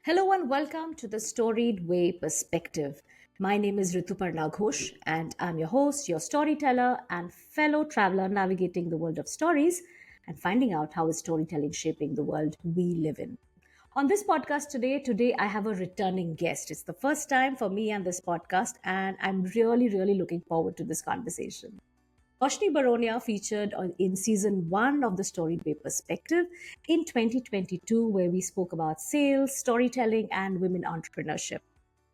Hello and welcome to the Storied Way Perspective. My name is Rituparna Ghosh and I'm your host, your storyteller, and fellow traveler navigating the world of stories and finding out how is storytelling shaping the world we live in. On this podcast today I have a returning guest. It's the first time for me and this podcast, and I'm really looking forward to this conversation. Roshni Baronia featured in season one of the Storied Way Perspective in 2022, where we spoke about sales, storytelling, and women entrepreneurship.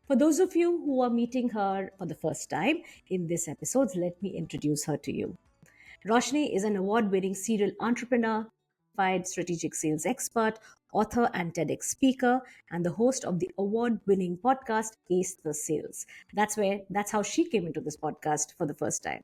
For those of you who are meeting her for the first time in this episode, let me introduce her to you. Roshni is an award winning serial entrepreneur, certified strategic sales expert, author, and TEDx speaker, and the host of the award winning podcast Ace the Sales. That's how she came into this podcast for the first time.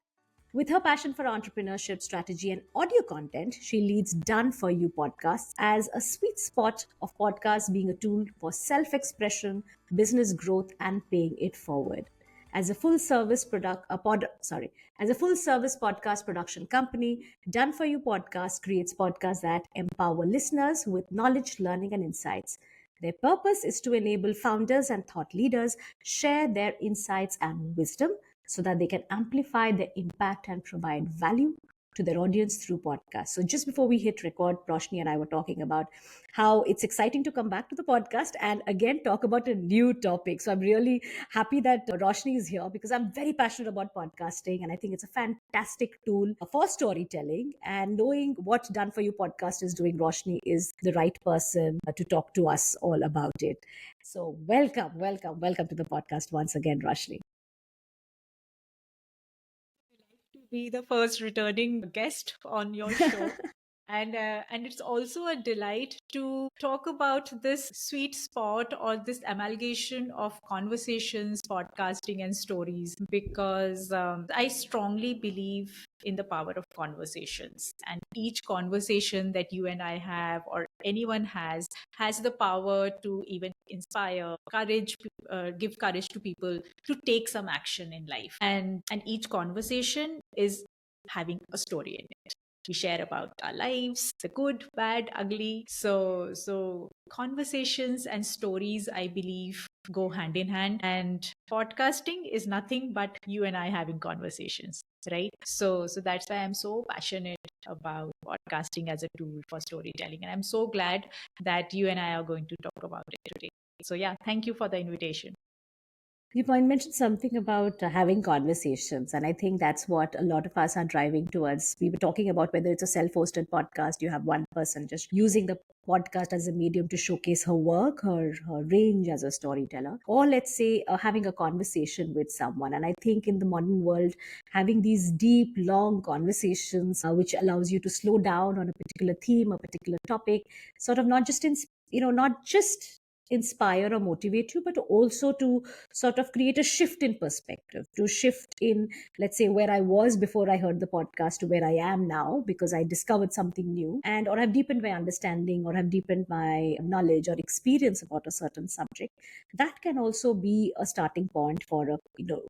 With her passion for entrepreneurship, strategy, and audio content, she leads Done For You podcasts as a sweet spot of podcasts being a tool for self expression, business growth, and paying it forward. As a full service as a full service podcast production company, Done For You podcast creates podcasts that empower listeners with knowledge, learning, and insights. Their purpose is to enable founders and thought leaders share their insights and wisdom so that they can amplify their impact and provide value to their audience through podcasts. So just before we hit record, Roshni and I were talking about how it's exciting to come back to the podcast and again talk about a new topic. So I'm really happy that Roshni is here because I'm very passionate about podcasting and I think it's a fantastic tool for storytelling. And knowing what Done For You podcast is doing, Roshni is the right person to talk to us all about it. So welcome to the podcast once again, Roshni. To be the first returning guest on your show. And it's also a delight to talk about this sweet spot or this amalgamation of conversations, podcasting, and stories because I strongly believe in the power of conversations, and each conversation that you and I have or anyone has the power to even inspire courage, give courage to people to take some action in life, and each conversation is having a story in it. We share about our lives, the good, bad, ugly. So conversations and stories, I believe, go hand in hand. And podcasting is nothing but you and I having conversations, right? So that's why I'm so passionate about podcasting as a tool for storytelling. And I'm so glad that you and I are going to talk about it today. So yeah, thank you for the invitation. You mentioned something about having conversations, and I think that's what a lot of us are driving towards. We were talking about whether it's a self hosted podcast, you have one person just using the podcast as a medium to showcase her work, her range as a storyteller, or let's say having a conversation with someone. And I think in the modern world, having these deep, long conversations, which allows you to slow down on a particular theme, a particular topic, sort of not just inspire or motivate you, but also to sort of create a shift in perspective, to shift in, let's say, where I was before I heard the podcast to where I am now because I discovered something new, and or have deepened my understanding or have deepened my knowledge or experience about a certain subject. That can also be a starting point for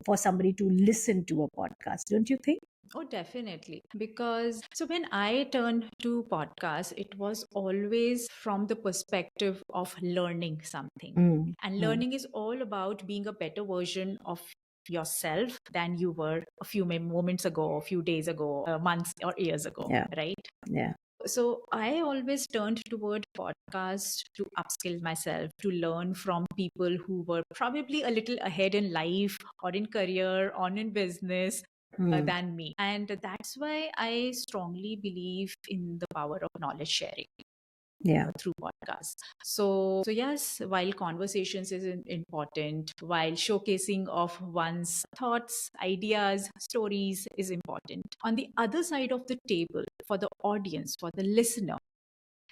for somebody to listen to a podcast, don't you think? Oh, definitely. Because so when I turned to podcasts, it was always from the perspective of learning something. Mm, And mm. learning is all about being a better version of yourself than you were a few moments ago, a few days ago, months or years ago, Yeah, right? yeah. So I always turned toward podcasts to upskill myself, to learn from people who were probably a little ahead in life or in career or in business Mm, than me. And that's why I strongly believe in the power of knowledge sharing yeah. through podcasts. So yes, while conversations is important, while showcasing of one's thoughts, ideas, stories is important. On the other side of the table, for the audience, for the listener,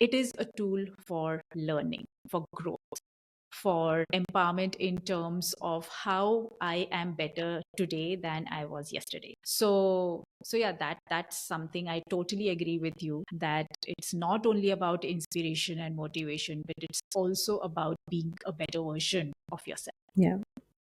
it is a tool for learning, for growth, for empowerment in terms of how I am better today than I was yesterday. So yeah, that's something I totally agree with you, that it's not only about inspiration and motivation, but it's also about being a better version of yourself. Yeah.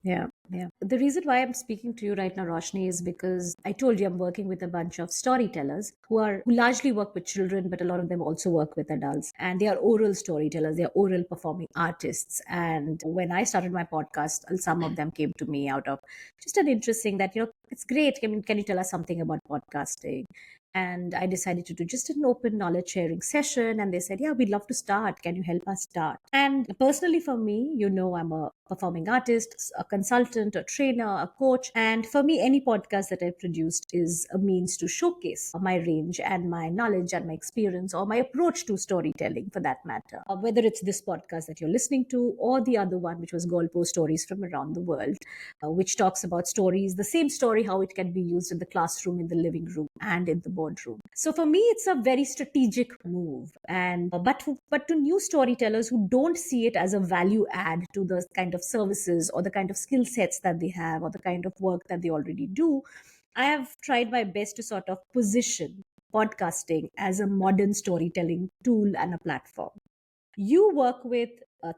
Yeah, yeah. The reason why I'm speaking to you right now, Roshni, is because I told you I'm working with a bunch of storytellers who largely work with children, but a lot of them also work with adults. And they are oral storytellers, they are oral performing artists. And when I started my podcast, some of them came to me out of just an interesting that, it's great. Can you tell us something about podcasting? And I decided to do just an open knowledge sharing session. And they said, yeah, we'd love to start. Can you help us start? And personally, for me, I'm a performing artist, a consultant, a trainer, a coach. And for me, any podcast that I've produced is a means to showcase my range and my knowledge and my experience or my approach to storytelling for that matter. Whether it's this podcast that you're listening to or the other one, which was Golpo Stories from Around the World, which talks about stories, the same story, how it can be used in the classroom, in the living room, and in the boardroom. So for me, it's a very strategic move. And but to new storytellers who don't see it as a value add to the kind of services or the kind of skill sets that they have or the kind of work that they already do, I have tried my best to sort of position podcasting as a modern storytelling tool and a platform. You work with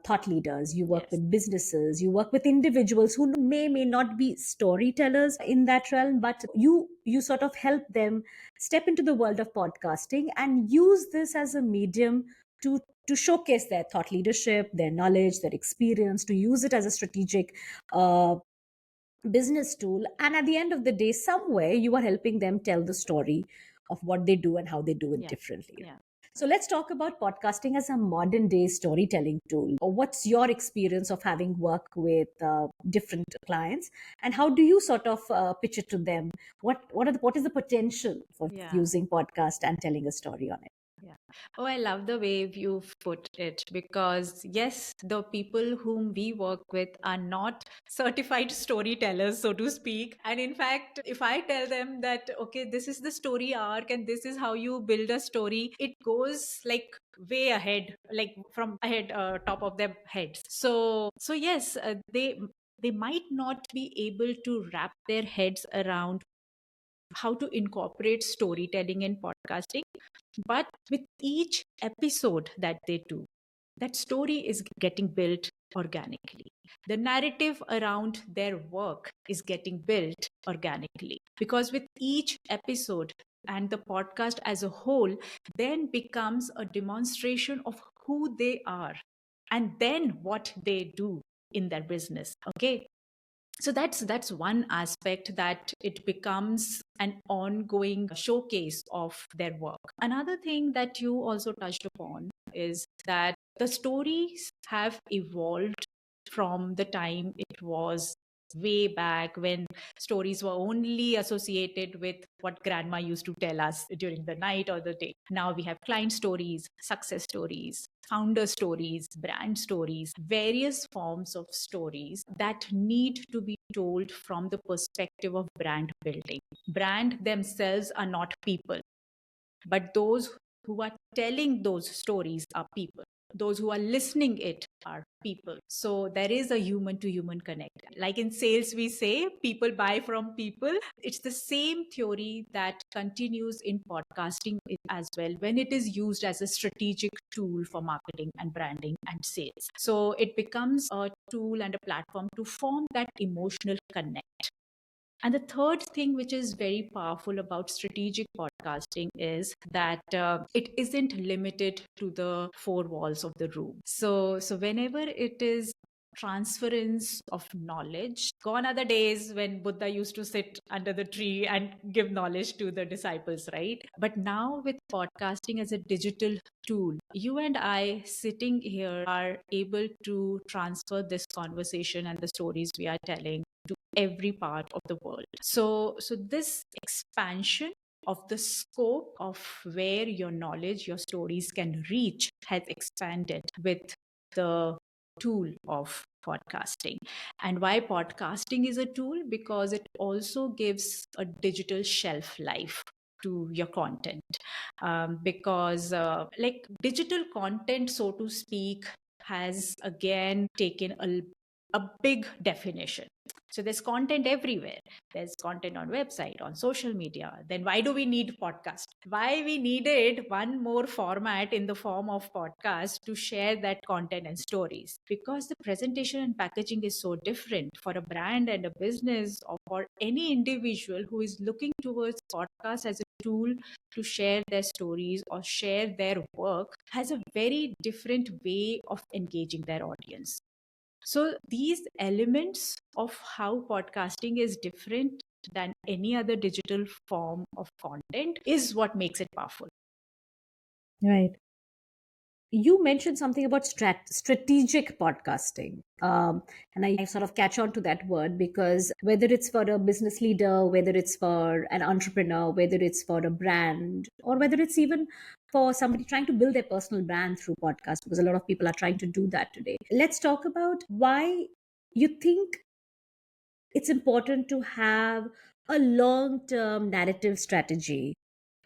thought leaders, you work Yes. with businesses, you work with individuals who may not be storytellers in that realm, but you sort of help them step into the world of podcasting and use this as a medium to showcase their thought leadership, their knowledge, their experience, to use it as a strategic uh, business tool. And at the end of the day, somewhere you are helping them tell the story of what they do and how they do it Yeah. differently. Yeah. So let's talk about podcasting as a modern day storytelling tool. What's your experience of having worked with different clients, and how do you sort of pitch it to them? What is the potential for Yeah. using podcast and telling a story on it? Yeah. Oh, I love the way you've put it because, yes, the people whom we work with are not certified storytellers, so to speak. And in fact, if I tell them that, okay, this is the story arc and this is how you build a story, it goes like way ahead, like from ahead, top of their heads. So yes, they might not be able to wrap their heads around how to incorporate storytelling in podcasting, but with each episode that they do, that story is getting built organically. The narrative around their work is getting built organically because with each episode and the podcast as a whole then becomes a demonstration of who they are and then what they do in their business. Okay, so that's one aspect, that it becomes an ongoing showcase of their work. Another thing that you also touched upon is that the stories have evolved from the time it was way back when stories were only associated with what grandma used to tell us during the night or the day. Now we have client stories, success stories, founder stories, brand stories, various forms of stories that need to be told from the perspective of brand building. Brand themselves are not people, but those who are telling those stories are people. Those who are listening it are people. So there is a human to human connect. Like in sales we say people buy from people. It's the same theory that continues in podcasting as well when it is used as a strategic tool for marketing and branding and sales. So it becomes a tool and a platform to form that emotional connect. And the third thing, which is very powerful about strategic podcasting, is that it isn't limited to the four walls of the room. So whenever it is transference of knowledge, gone are the days when Buddha used to sit under the tree and give knowledge to the disciples, right? But now with podcasting as a digital tool, you and I sitting here are able to transfer this conversation and the stories we are telling to every part of the world. So this expansion of the scope of where your knowledge, your stories can reach has expanded with the tool of podcasting. And why podcasting is a tool? Because it also gives a digital shelf life to your content. Because like digital content, so to speak, has again taken a a big definition. So there's content everywhere. There's content on website, on social media. Then why do we need podcast? Why we needed one more format in the form of podcast to share that content and stories? Because the presentation and packaging is so different for a brand and a business, or for any individual who is looking towards podcast as a tool to share their stories or share their work, has a very different way of engaging their audience. So these elements of how podcasting is different than any other digital form of content is what makes it powerful. Right. You mentioned something about strategic podcasting. And I sort of catch on to that word because whether it's for a business leader, whether it's for an entrepreneur, whether it's for a brand, or whether it's even for somebody trying to build their personal brand through podcast, because a lot of people are trying to do that today. Let's talk about why you think it's important to have a long term narrative strategy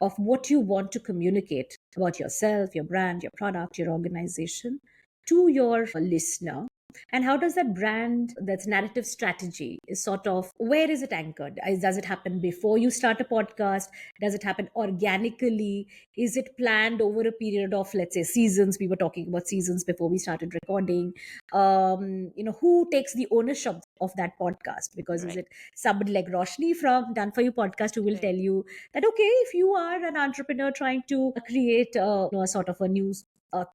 of what you want to communicate about yourself, your brand, your product, your organization to your listener. And how does that brand, that's narrative strategy, is sort of, where is it anchored? Does it happen before you start a podcast? Does it happen organically? Is it planned over a period of, let's say, seasons? We were talking about seasons before we started recording. Who takes the ownership of that podcast? Because is Right. it somebody like Roshni from Done For You podcast who will Right. tell you that, okay, if you are an entrepreneur trying to create a sort of a news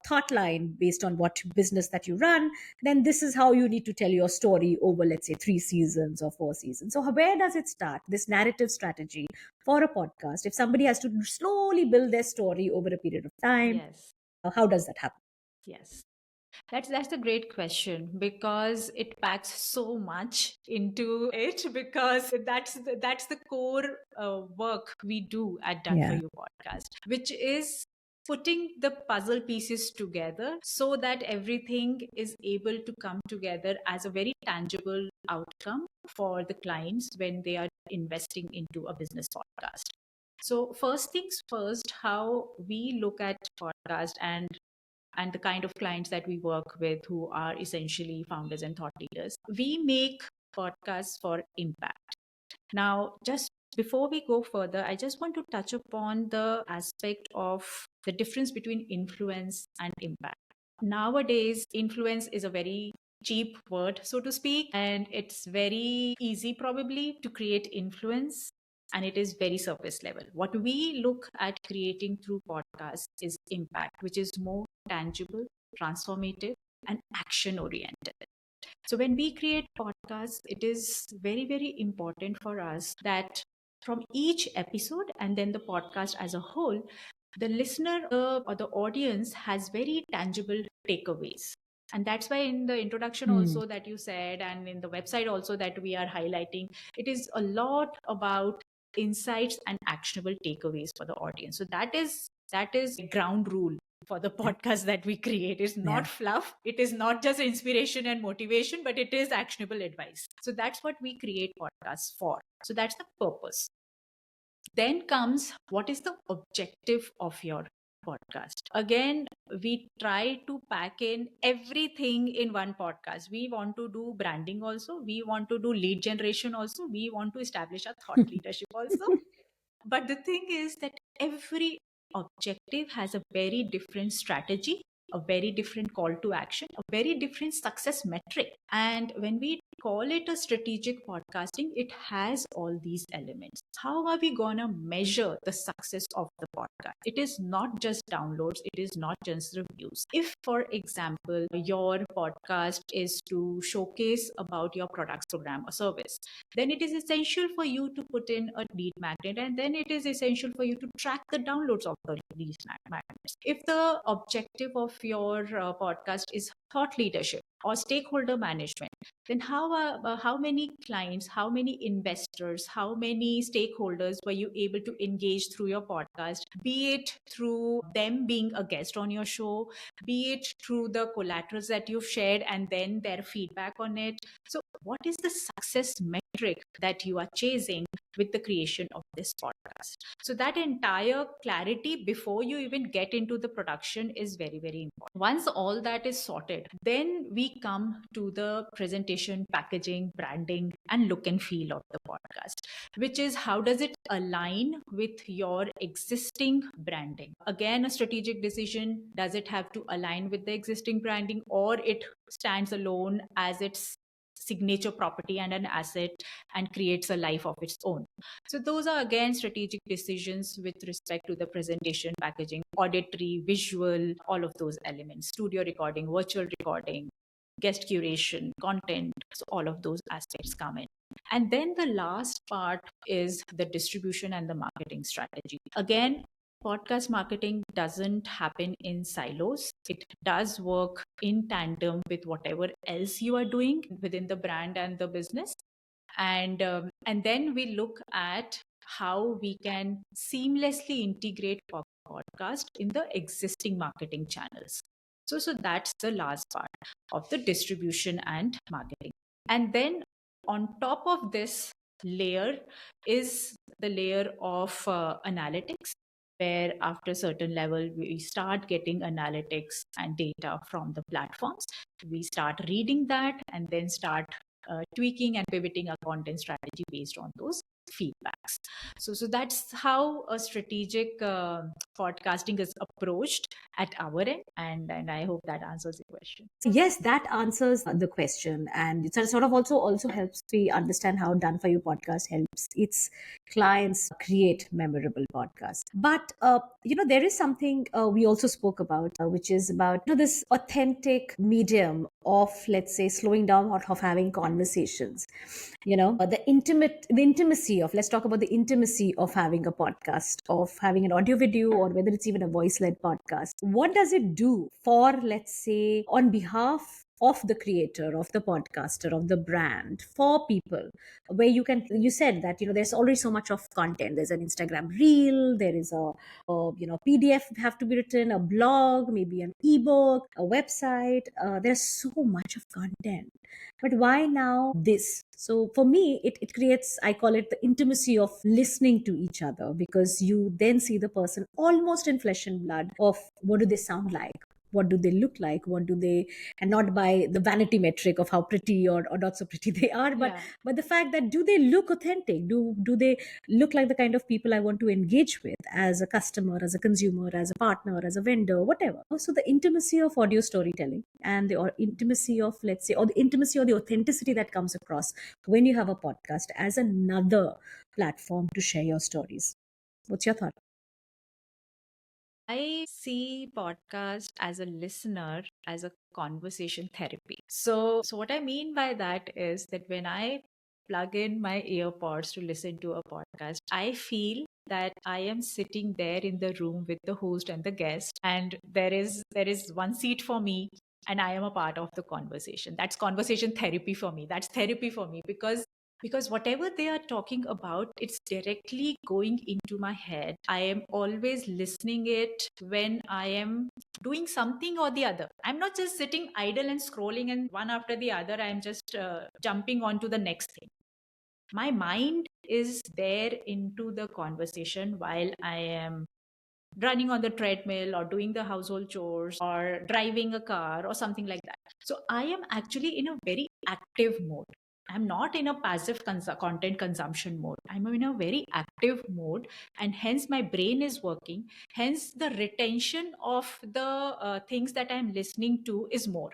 thought line based on what business that you run, then this is how you need to tell your story over, let's say, 3 seasons or 4 seasons. So where does it start, this narrative strategy for a podcast, if somebody has to slowly build their story over a period of time? Yes. How does that happen? Yes. That's a great question because it packs so much into it, because that's the core work we do at Done For Yeah. You podcast, which is putting the puzzle pieces together so that everything is able to come together as a very tangible outcome for the clients when they are investing into a business podcast. So first things first, how we look at podcast and the kind of clients that we work with, who are essentially founders and thought leaders. We make podcasts for impact. Now, just before we go further, I just want to touch upon the aspect of the difference between influence and impact. Nowadays, influence is a very cheap word, so to speak, and it's very easy probably to create influence, and it is very surface level. What we look at creating through podcasts is impact, which is more tangible, transformative, and action oriented. So when we create podcasts, it is very, very important for us that from each episode and then the podcast as a whole, the listener or the audience has very tangible takeaways. And that's why in the introduction Hmm. also that you said, and in the website also that we are highlighting, it is a lot about insights and actionable takeaways for the audience. So that is ground rule for the Yeah. podcast that we create. It's Yeah. not fluff, it is not just inspiration and motivation, but it is actionable advice. So that's what we create podcasts for. So that's the purpose. Then comes, what is the objective of your podcast? Again, we try to pack in everything in one podcast. We want to do branding also, we want to do lead generation also, we want to establish a thought leadership also. But the thing is that every objective has a very different strategy, a very different call to action, a very different success metric. And when we call it a strategic podcasting, it has all these elements. How are we going to measure the success of the podcast? It is not just downloads, it is not just reviews. If, for example, your podcast is to showcase about your products, program, or service, then it is essential for you to put in a lead magnet, and then it is essential for you to track the downloads of the lead magnets. If the objective of your podcast is thought leadership or stakeholder management, then how many clients, how many investors, how many stakeholders were you able to engage through your podcast, be it through them being a guest on your show, be it through the collaterals that you've shared and then their feedback on it, So what is the success metric that you are chasing with the creation of this podcast? So that entire clarity before you even get into the production is very, very important. Once all that is sorted, then we come to the presentation, packaging, branding, and look and feel of the podcast, which is how does it align with your existing branding? Again, a strategic decision. Does it have to align with the existing branding, or it stands alone as its signature property and an asset and creates a life of its own? So those are again strategic decisions with respect to the presentation, packaging, auditory, visual, all of those elements, studio recording, virtual recording, guest curation, content. So all of those aspects come in. And then the last part is the distribution and the marketing strategy. Again, podcast marketing doesn't happen in silos. It does work in tandem with whatever else you are doing within the brand and the business. And then we look at how we can seamlessly integrate podcast in the existing marketing channels. So that's the last part of the distribution and marketing. And then on top of this layer is the layer of analytics, where after a certain level we start getting analytics and data from the platforms. We start reading that and then start tweaking and pivoting our content strategy based on those feedbacks. So that's how a strategic podcasting is approached at our end, and I hope that answers the question. Yes, that answers the question, and it sort of also helps me understand how Done for You podcast helps its clients create memorable podcasts. But there is something we also spoke about, which is about this authentic medium of, let's say, slowing down or of having conversations. The intimacy of, let's talk about the intimacy of having a podcast, of having an audio video, or whether it's even a voice led podcast. What does it do for, let's say, on behalf of the creator, of the podcaster, of the brand, for people, where you said that there's already so much of content. There's an Instagram reel, there is a PDF have to be written, a blog, maybe an ebook, a website. There's so much of content, but why now this? So for me, it creates, I call it the intimacy of listening to each other, because you then see the person almost in flesh and blood of what do they sound like, what do they look like, what do they, and not by the vanity metric of how pretty or not so pretty they are, but Yeah. but the fact that do they look authentic, do they look like the kind of people I want to engage with as a customer, as a consumer, as a partner, as a vendor, whatever. So the intimacy of audio storytelling and the intimacy of, let's say, or the intimacy or the authenticity that comes across when you have a podcast as another platform to share your stories. What's your thought? I see podcast as a listener as a conversation therapy. So what I mean by that is that when I plug in my earpods to listen to a podcast, I feel that I am sitting there in the room with the host and the guest, and there is one seat for me, and I am a part of the conversation. That's conversation therapy for me. That's therapy for me, because whatever they are talking about, it's directly going into my head. I am always listening it when I am doing something or the other. I'm not just sitting idle and scrolling and one after the other I'm just jumping onto the next thing. My mind is there into the conversation while I am running on the treadmill or doing the household chores or driving a car or something like that. So I am actually in a very active mode. I'm not in a passive content consumption mode. I'm in a very active mode, and hence my brain is working. Hence, the retention of the things that I'm listening to is more.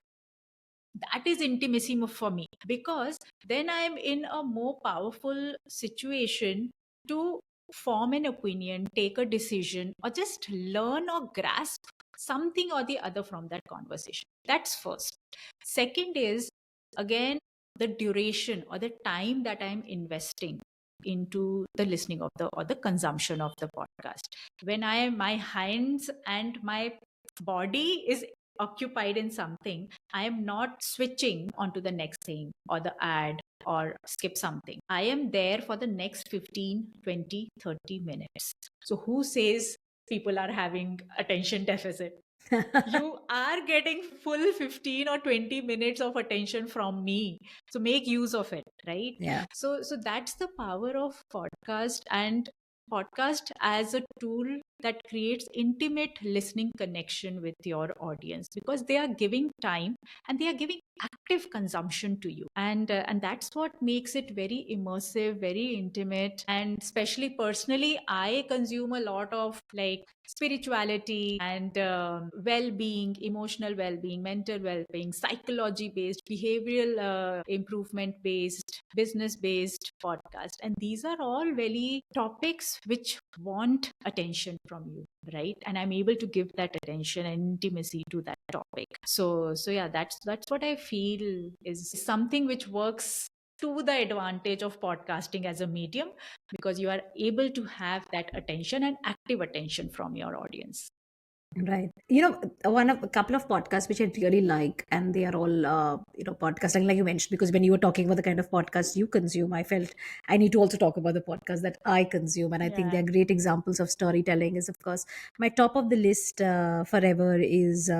That is intimacy for me, because then I'm in a more powerful situation to form an opinion, take a decision, or just learn or grasp something or the other from that conversation. That's first. Second is, again, the duration or the time that I'm investing into the listening of the or the consumption of the podcast. When my hands and my body is occupied in something, I am not switching onto the next thing or the ad or skip something. I am there for the next 15, 20, 30 minutes. So who says people are having attention deficit? You are getting full 15 or 20 minutes of attention from me, so make use of it, right? Yeah. So that's the power of podcast, and podcast as a tool that creates intimate listening connection with your audience, because they are giving time and they are giving active consumption to you, and that's what makes it very immersive, very intimate. And especially personally, I consume a lot of like spirituality and well-being, emotional well-being, mental well-being, psychology based, behavioral improvement based, business based podcast, and these are all really topics which want attention from you, right? And I'm able to give that attention and intimacy to that topic. So yeah, that's what I feel is something which works to the advantage of podcasting as a medium, because you are able to have that attention and active attention from your audience. Right. One of a couple of podcasts which I really like, and they are all, podcasting, like you mentioned, because when you were talking about the kind of podcasts you consume, I felt I need to also talk about the podcast that I consume. And I think Yeah. they're great examples of storytelling. Is, of course, my top of the list forever is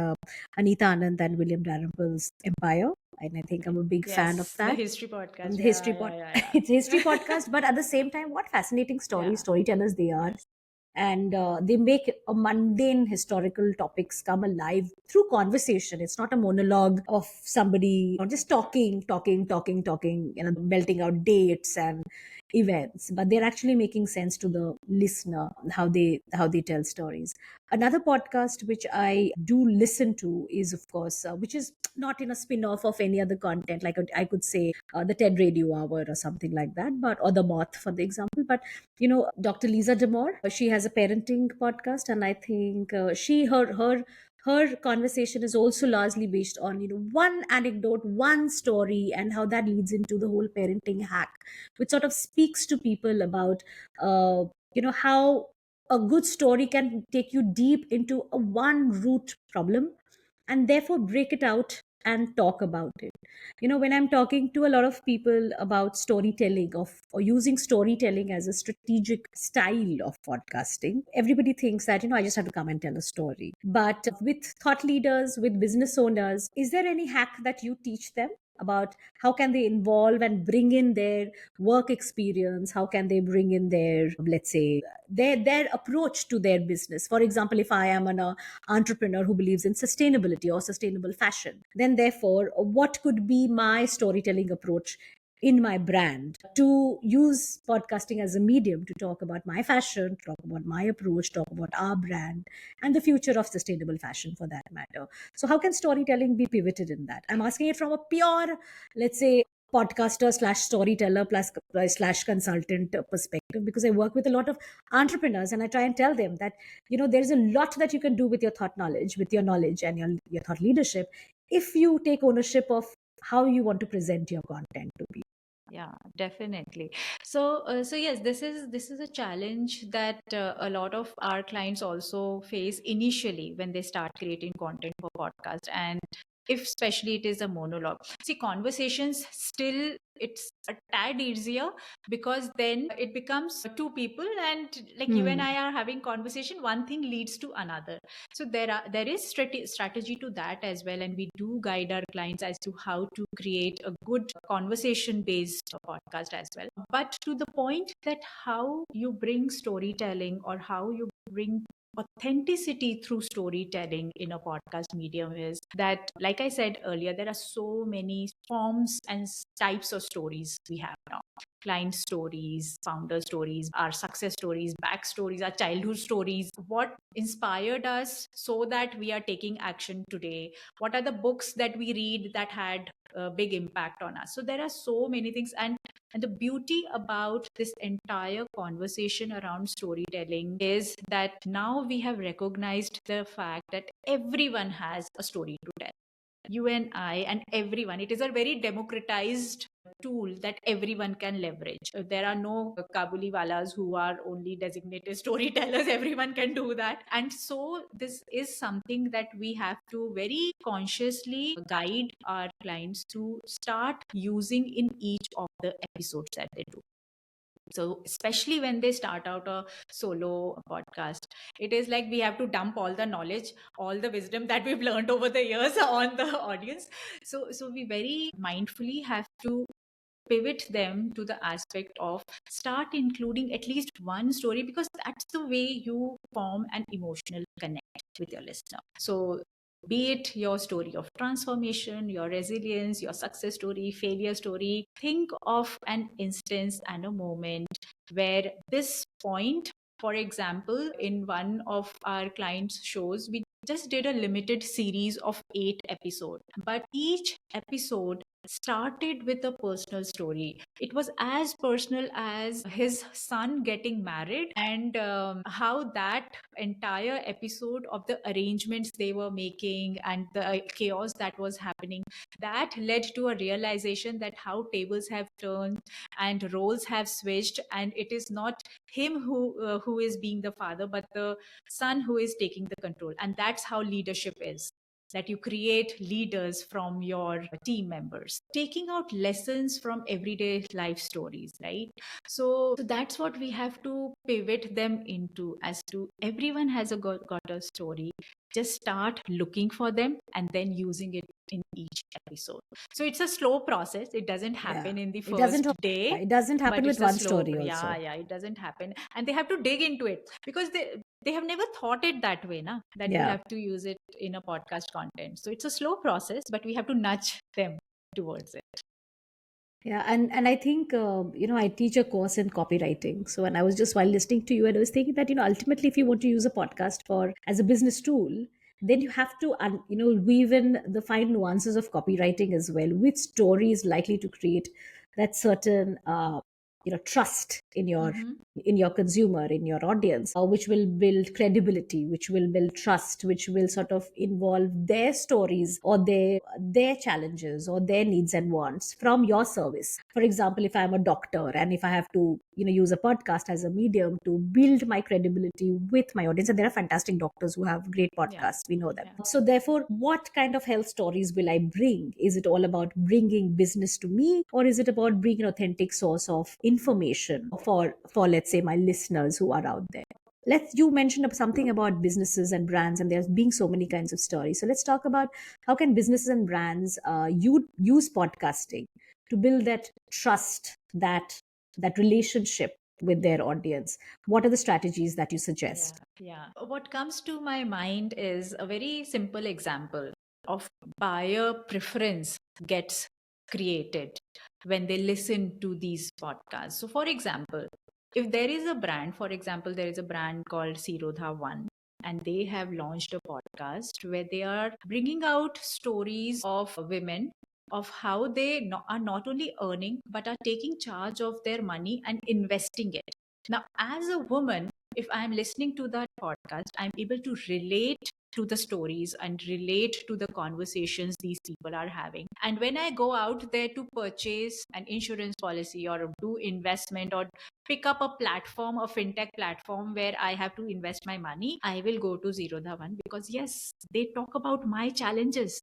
Anita Anand and William Dalrymple's Empire. And I think I'm a big fan of Yes, the that. history podcast. The Yeah, history yeah, yeah, it's a history yeah. podcast, but at the same time, what fascinating Yeah. storytellers they are. Yes. And they make a mundane historical topics come alive through conversation. It's not a monologue of somebody just talking, belting out dates and events, but they're actually making sense to the listener, how they tell stories. Another podcast which I do listen to is, of course, which is not in a spin-off of any other content, like I could say the TED Radio Hour or something like that, but or the Moth for the example. But Dr. Lisa Damore, she has a parenting podcast, and I think her conversation is also largely based on one anecdote, one story, and how that leads into the whole parenting hack, which sort of speaks to people about how a good story can take you deep into a one root problem, and therefore break it out and talk about it. When I'm talking to a lot of people about storytelling or using storytelling as a strategic style of podcasting, everybody thinks that I just have to come and tell a story. But with thought leaders, with business owners, is there any hack that you teach them about how can they involve and bring in their work experience? How can they bring in their, let's say, their approach to their business? For example, if I am an entrepreneur who believes in sustainability or sustainable fashion, then therefore what could be my storytelling approach in my brand to use podcasting as a medium to talk about my fashion, talk about my approach, talk about our brand, and the future of sustainable fashion for that matter. So how can storytelling be pivoted in that? I'm asking it from a pure, let's say, podcaster slash storyteller plus slash consultant perspective, because I work with a lot of entrepreneurs and I try and tell them that there's a lot that you can do with your thought knowledge, with your knowledge and your thought leadership, if you take ownership of how you want to present your content to people. Yeah, definitely. So yes, this is a challenge that a lot of our clients also face initially when they start creating content for podcast, and if especially it is a monologue. See, conversations still it's a tad easier, because then it becomes two people, and like you and Hmm. I are having conversation, one thing leads to another. So there is strategy to that as well, and we do guide our clients as to how to create a good conversation based podcast as well. But to the point that how you bring storytelling or how you bring authenticity through storytelling in a podcast medium is that, like I said earlier, there are so many forms and types of stories we have now: client stories, founder stories, our success stories, backstories, our childhood stories, what inspired us so that we are taking action today, what are the books that we read that had a big impact on us. So there are so many things, and the beauty about this entire conversation around storytelling is that now we have recognized the fact that everyone has a story to tell. You and I and everyone. It is a very democratized tool that everyone can leverage. There are no Kabuliwalas who are only designated storytellers. Everyone can do that. And so this is something that we have to very consciously guide our clients to start using in each of the episodes that they do. So especially when they start out a solo podcast, it is like we have to dump all the knowledge, all the wisdom that we've learned over the years on the audience. So we very mindfully have to pivot them to the aspect of start including at least one story, because that's the way you form an emotional connect with your listener. So be it your story of transformation, your resilience, your success story, failure story, think of an instance and a moment where this point, for example, in one of our clients' shows, we just did a limited series of 8 episodes, but each episode started with a personal story. It was as personal as his son getting married, and how that entire episode of the arrangements they were making and the chaos that was happening, that led to a realization that how tables have turned and roles have switched, and it is not him who is being the father, but the son who is taking the control. And that's how leadership is, that you create leaders from your team members, taking out lessons from everyday life stories, right? So that's what we have to pivot them into, as to everyone has got a story. Just start looking for them and then using it in each episode. So it's a slow process. It doesn't Yeah. happen in the It doesn't, first day, it doesn't happen but with it's a one slow, story yeah, also. yeah, it doesn't happen. And they have to dig into it, because they have never thought it that way, na, that we Yeah. have to use it in a podcast content. So it's a slow process, but we have to nudge them towards it. Yeah, and I think I teach a course in copywriting. So, and I was just while listening to you, and I was thinking that ultimately, if you want to use a podcast for as a business tool, then you have to weave in the fine nuances of copywriting as well. Which story is likely to create that certain trust Mm-hmm. in your consumer, in your audience, which will build credibility, which will build trust, which will sort of involve their stories or their challenges or their needs and wants from your service. For example, if I'm a doctor and if I have to use a podcast as a medium to build my credibility with my audience, and there are fantastic doctors who have great Yeah. podcasts, we know that. Yeah. So therefore, what kind of health stories will I bring? Is it all about bringing business to me, or is it about bringing an authentic source of information for let's say my listeners who are out there? You mentioned something about businesses and brands, and there's being so many kinds of stories. So let's talk about how can businesses and brands you use podcasting to build that trust, that relationship with their audience. What are the strategies that you Yeah. suggest? Yeah. What comes to my mind is a very simple example of buyer preference gets created when they listen to these podcasts. So, for example, if there is a brand, for example, there is a brand called Sirodha One, and they have launched a podcast where they are bringing out stories of women, of how they are not only earning but are taking charge of their money and investing it. Now, as a woman, if I'm listening to that podcast, I'm able to relate to the stories and relate to the conversations these people are having. And when I go out there to purchase an insurance policy or do investment or pick up a platform, a fintech platform where I have to invest my money, I will go to Zero the One, because yes, they talk about my challenges.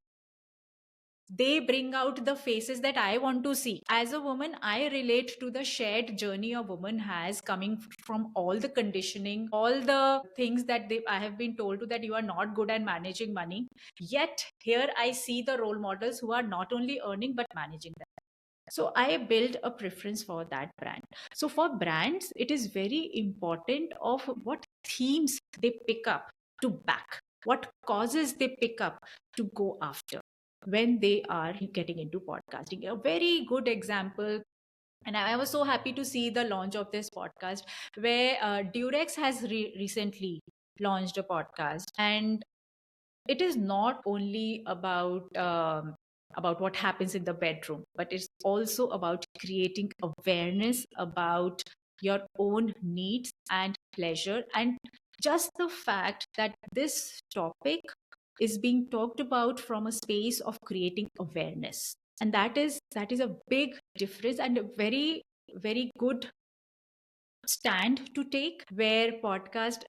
They bring out the faces that I want to see. As a woman, I relate to the shared journey a woman has, coming from all the conditioning, all the things that I have been told to, that you are not good at managing money. Yet here I see the role models who are not only earning but managing them. So I build a preference for that brand. So for brands, it is very important of what themes they pick up to back, what causes they pick up to go after when they are getting into podcasting. A very good example, and I was so happy to see the launch of this podcast, where Durex has recently launched a podcast, and it is not only about what happens in the bedroom, but it's also about creating awareness about your own needs and pleasure, and just the fact that this topic is being talked about from a space of creating awareness. And that is a big difference and a very, very good stand to take, where podcast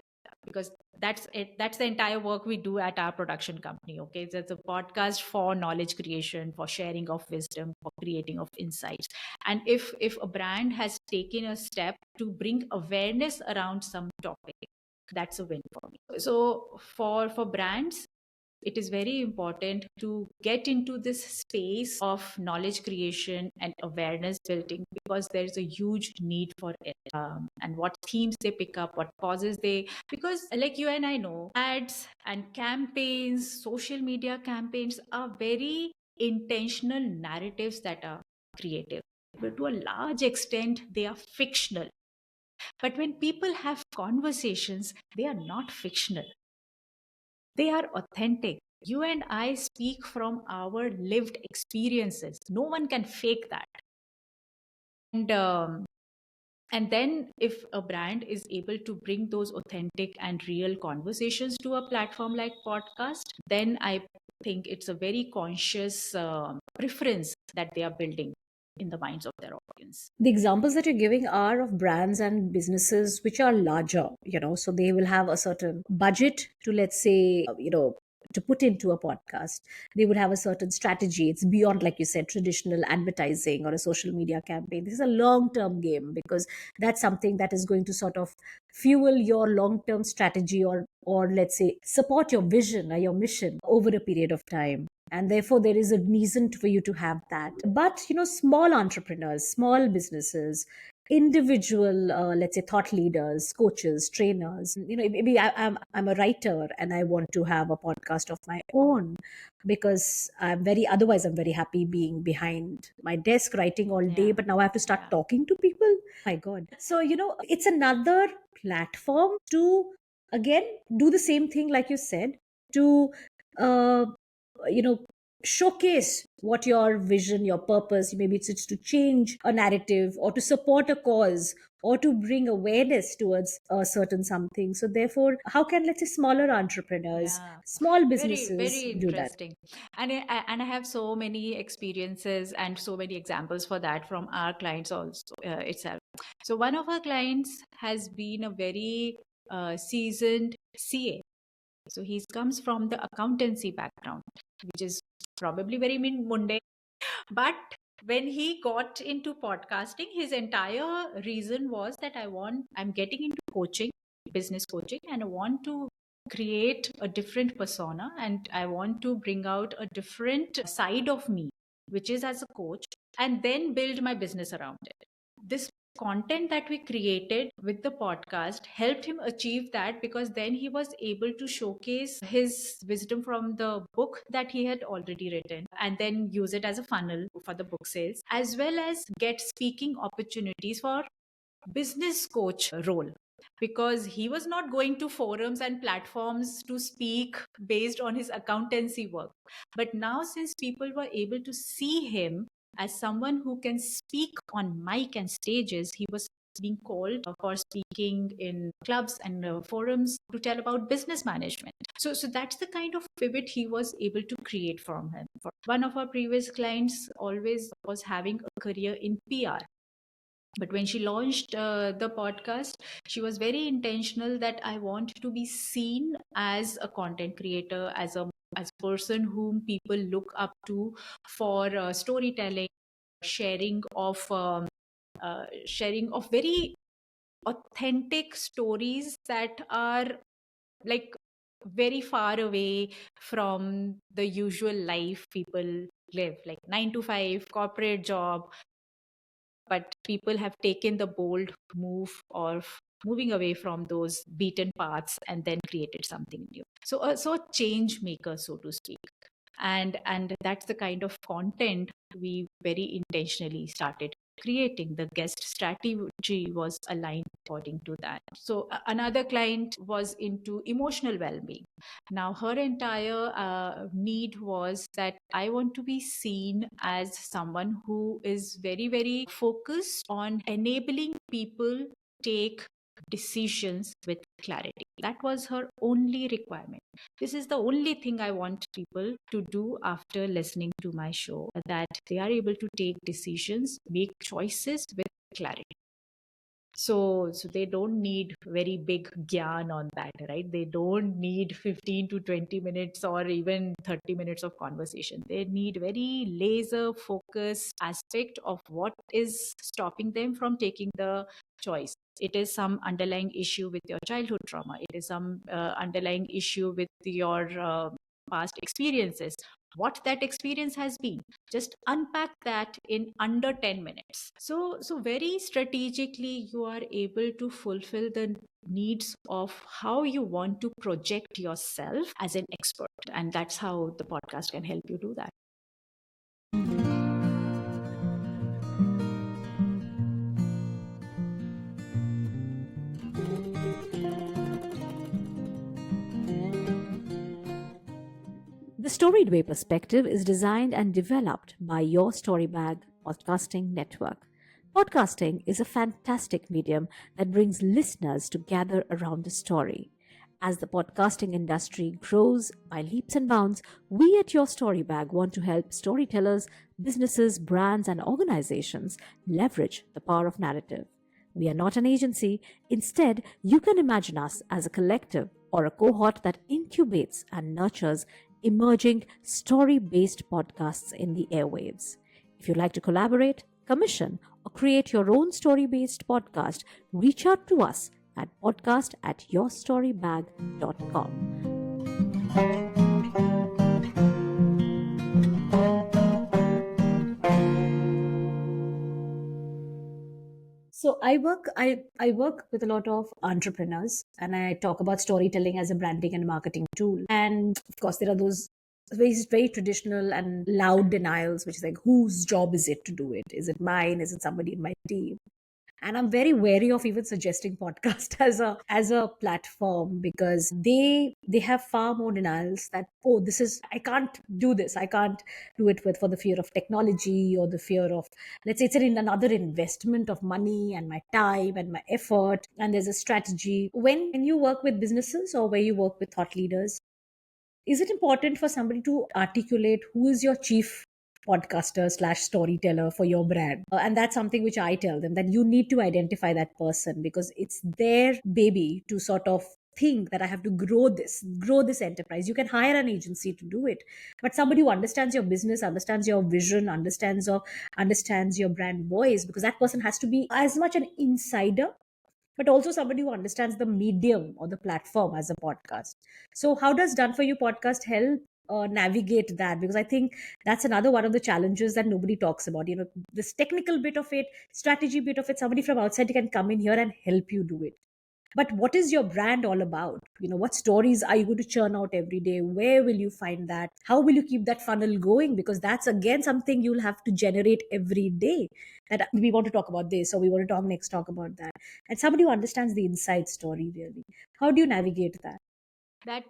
because that's it. That's the entire work we do at our production company. Okay, so it's a podcast for knowledge creation, for sharing of wisdom, for creating of insights. And if a brand has taken a step to bring awareness around some topic, that's a win for me. So for brands, it is very important to get into this space of knowledge creation and awareness building, because there's a huge need for it. And what themes they pick up, what causes they, because like you and I know, ads and campaigns, social media campaigns are very intentional narratives that are creative, but to a large extent they are fictional. But when people have conversations, they are not fictional, they are authentic. You and I speak from our lived experiences. No one can fake that. And then if a brand is able to bring those authentic and real conversations to a platform like podcast, then I think it's a very conscious preference that they are building in the minds of their audience. The examples that you're giving are of brands and businesses which are larger, so they will have a certain budget to, let's say, to put into a podcast. They would have a certain strategy. It's beyond, like you said, traditional advertising or a social media campaign. This is a long term game, because that's something that is going to sort of fuel your long term strategy, or let's say support your vision or your mission over a period of time. And therefore there is a reason for you to have that. But small entrepreneurs, small businesses, individual, let's say, thought leaders, coaches, trainers, maybe I'm a writer and I want to have a podcast of my own, because otherwise I'm very happy being behind my desk writing all day, Yeah. but now I have to start Yeah. talking to people. My god. So it's another platform to, again, do the same thing like you said, to uh, you know showcase what your vision, your purpose, maybe it's to change a narrative or to support a cause or to bring awareness towards a certain something. So therefore, how can, let's say, smaller entrepreneurs, Yeah, small very, businesses very do that? interesting. And I have so many experiences and so many examples for that from our clients also itself. So one of our clients has been a very seasoned CA. So he comes from the accountancy background, which is probably very mundane. But when he got into podcasting, his entire reason was that I'm getting into coaching, business coaching, and I want to create a different persona, and I want to bring out a different side of me, which is as a coach, and then build my business around it. This content that we created with the podcast helped him achieve that, because then he was able to showcase his wisdom from the book that he had already written and then use it as a funnel for the book sales, as well as get speaking opportunities for business coach role, because he was not going to forums and platforms to speak based on his accountancy work. But now, since people were able to see him as someone who can speak on mic and stages, he was being called for speaking in clubs and forums to tell about business management. So that's the kind of pivot he was able to create from him. One of our previous clients always was having a career in PR, but when she launched the podcast, she was very intentional that I want to be seen as a content creator, as a person whom people look up to for storytelling, sharing of sharing of very authentic stories that are like very far away from the usual life people live, like 9 to 5 corporate job, but people have taken the bold move of moving away from those beaten paths and then created something new. So a change maker, so to speak. And that's the kind of content we very intentionally started creating. The guest strategy was aligned according to that. So another client was into emotional well-being. Now her entire need was that I want to be seen as someone who is very, very focused on enabling people take decisions with clarity. That was her only requirement. This is the only thing I want people to do after listening to my show, that they are able to take decisions, make choices with clarity. So they don't need very big gyan on that, right? They don't need 15 to 20 minutes or even 30 minutes of conversation. They need very laser focus aspect of what is stopping them from taking the choice. It is some underlying issue with your childhood trauma. It is some underlying issue with your past experiences. What that experience has been, just unpack that in under 10 minutes. So very strategically you are able to fulfill the needs of how you want to project yourself as an expert, and that's how the podcast can help you do that. The Storied Way Perspective is designed and developed by your Storybag Podcasting Network. Podcasting is a fantastic medium that brings listeners to gather around a story. As the podcasting industry grows by leaps and bounds, we at Your Storybag want to help storytellers, businesses, brands, and organizations leverage the power of narrative. We are not an agency. Instead, you can imagine us as a collective or a cohort that incubates and nurtures emerging story based podcasts in the airwaves. If you'd like to collaborate, commission, or create your own story based podcast, reach out to us at podcast@yourstorybag.com. So I work with a lot of entrepreneurs, and I talk about storytelling as a branding and marketing tool. And of course there are those very traditional and loud denials, which is like, whose job is it to do it? Is it mine? Is it somebody in my team? And I'm very wary of even suggesting podcast as a platform, because they have far more denials that, oh, this is, I can't do this, I can't do it with, for the fear of technology, or the fear of, let's say, it's another investment of money and my time and my effort. And there's a strategy when you work with businesses or where you work with thought leaders. Is it important for somebody to articulate who is your chief podcaster slash storyteller for your brand? And that's something which I tell them, that you need to identify that person, because it's their baby to sort of think that I have to grow this enterprise. You can hire an agency to do it, but somebody who understands your business, understands your vision, understands your brand voice, because that person has to be as much an insider, but also somebody who understands the medium or the platform as a podcast. So, how does Done For You podcast help navigate that? Because I think that's another one of the challenges that nobody talks about. You know, this technical bit of it, strategy bit of it, somebody from outside can come in here and help you do it. But what is your brand all about? You know, what stories are you going to churn out every day? Where will you find that? How will you keep that funnel going? Because that's again something you'll have to generate every day. That we want to talk about this, or we want to talk about that. And somebody who understands the inside story really. How do you navigate that?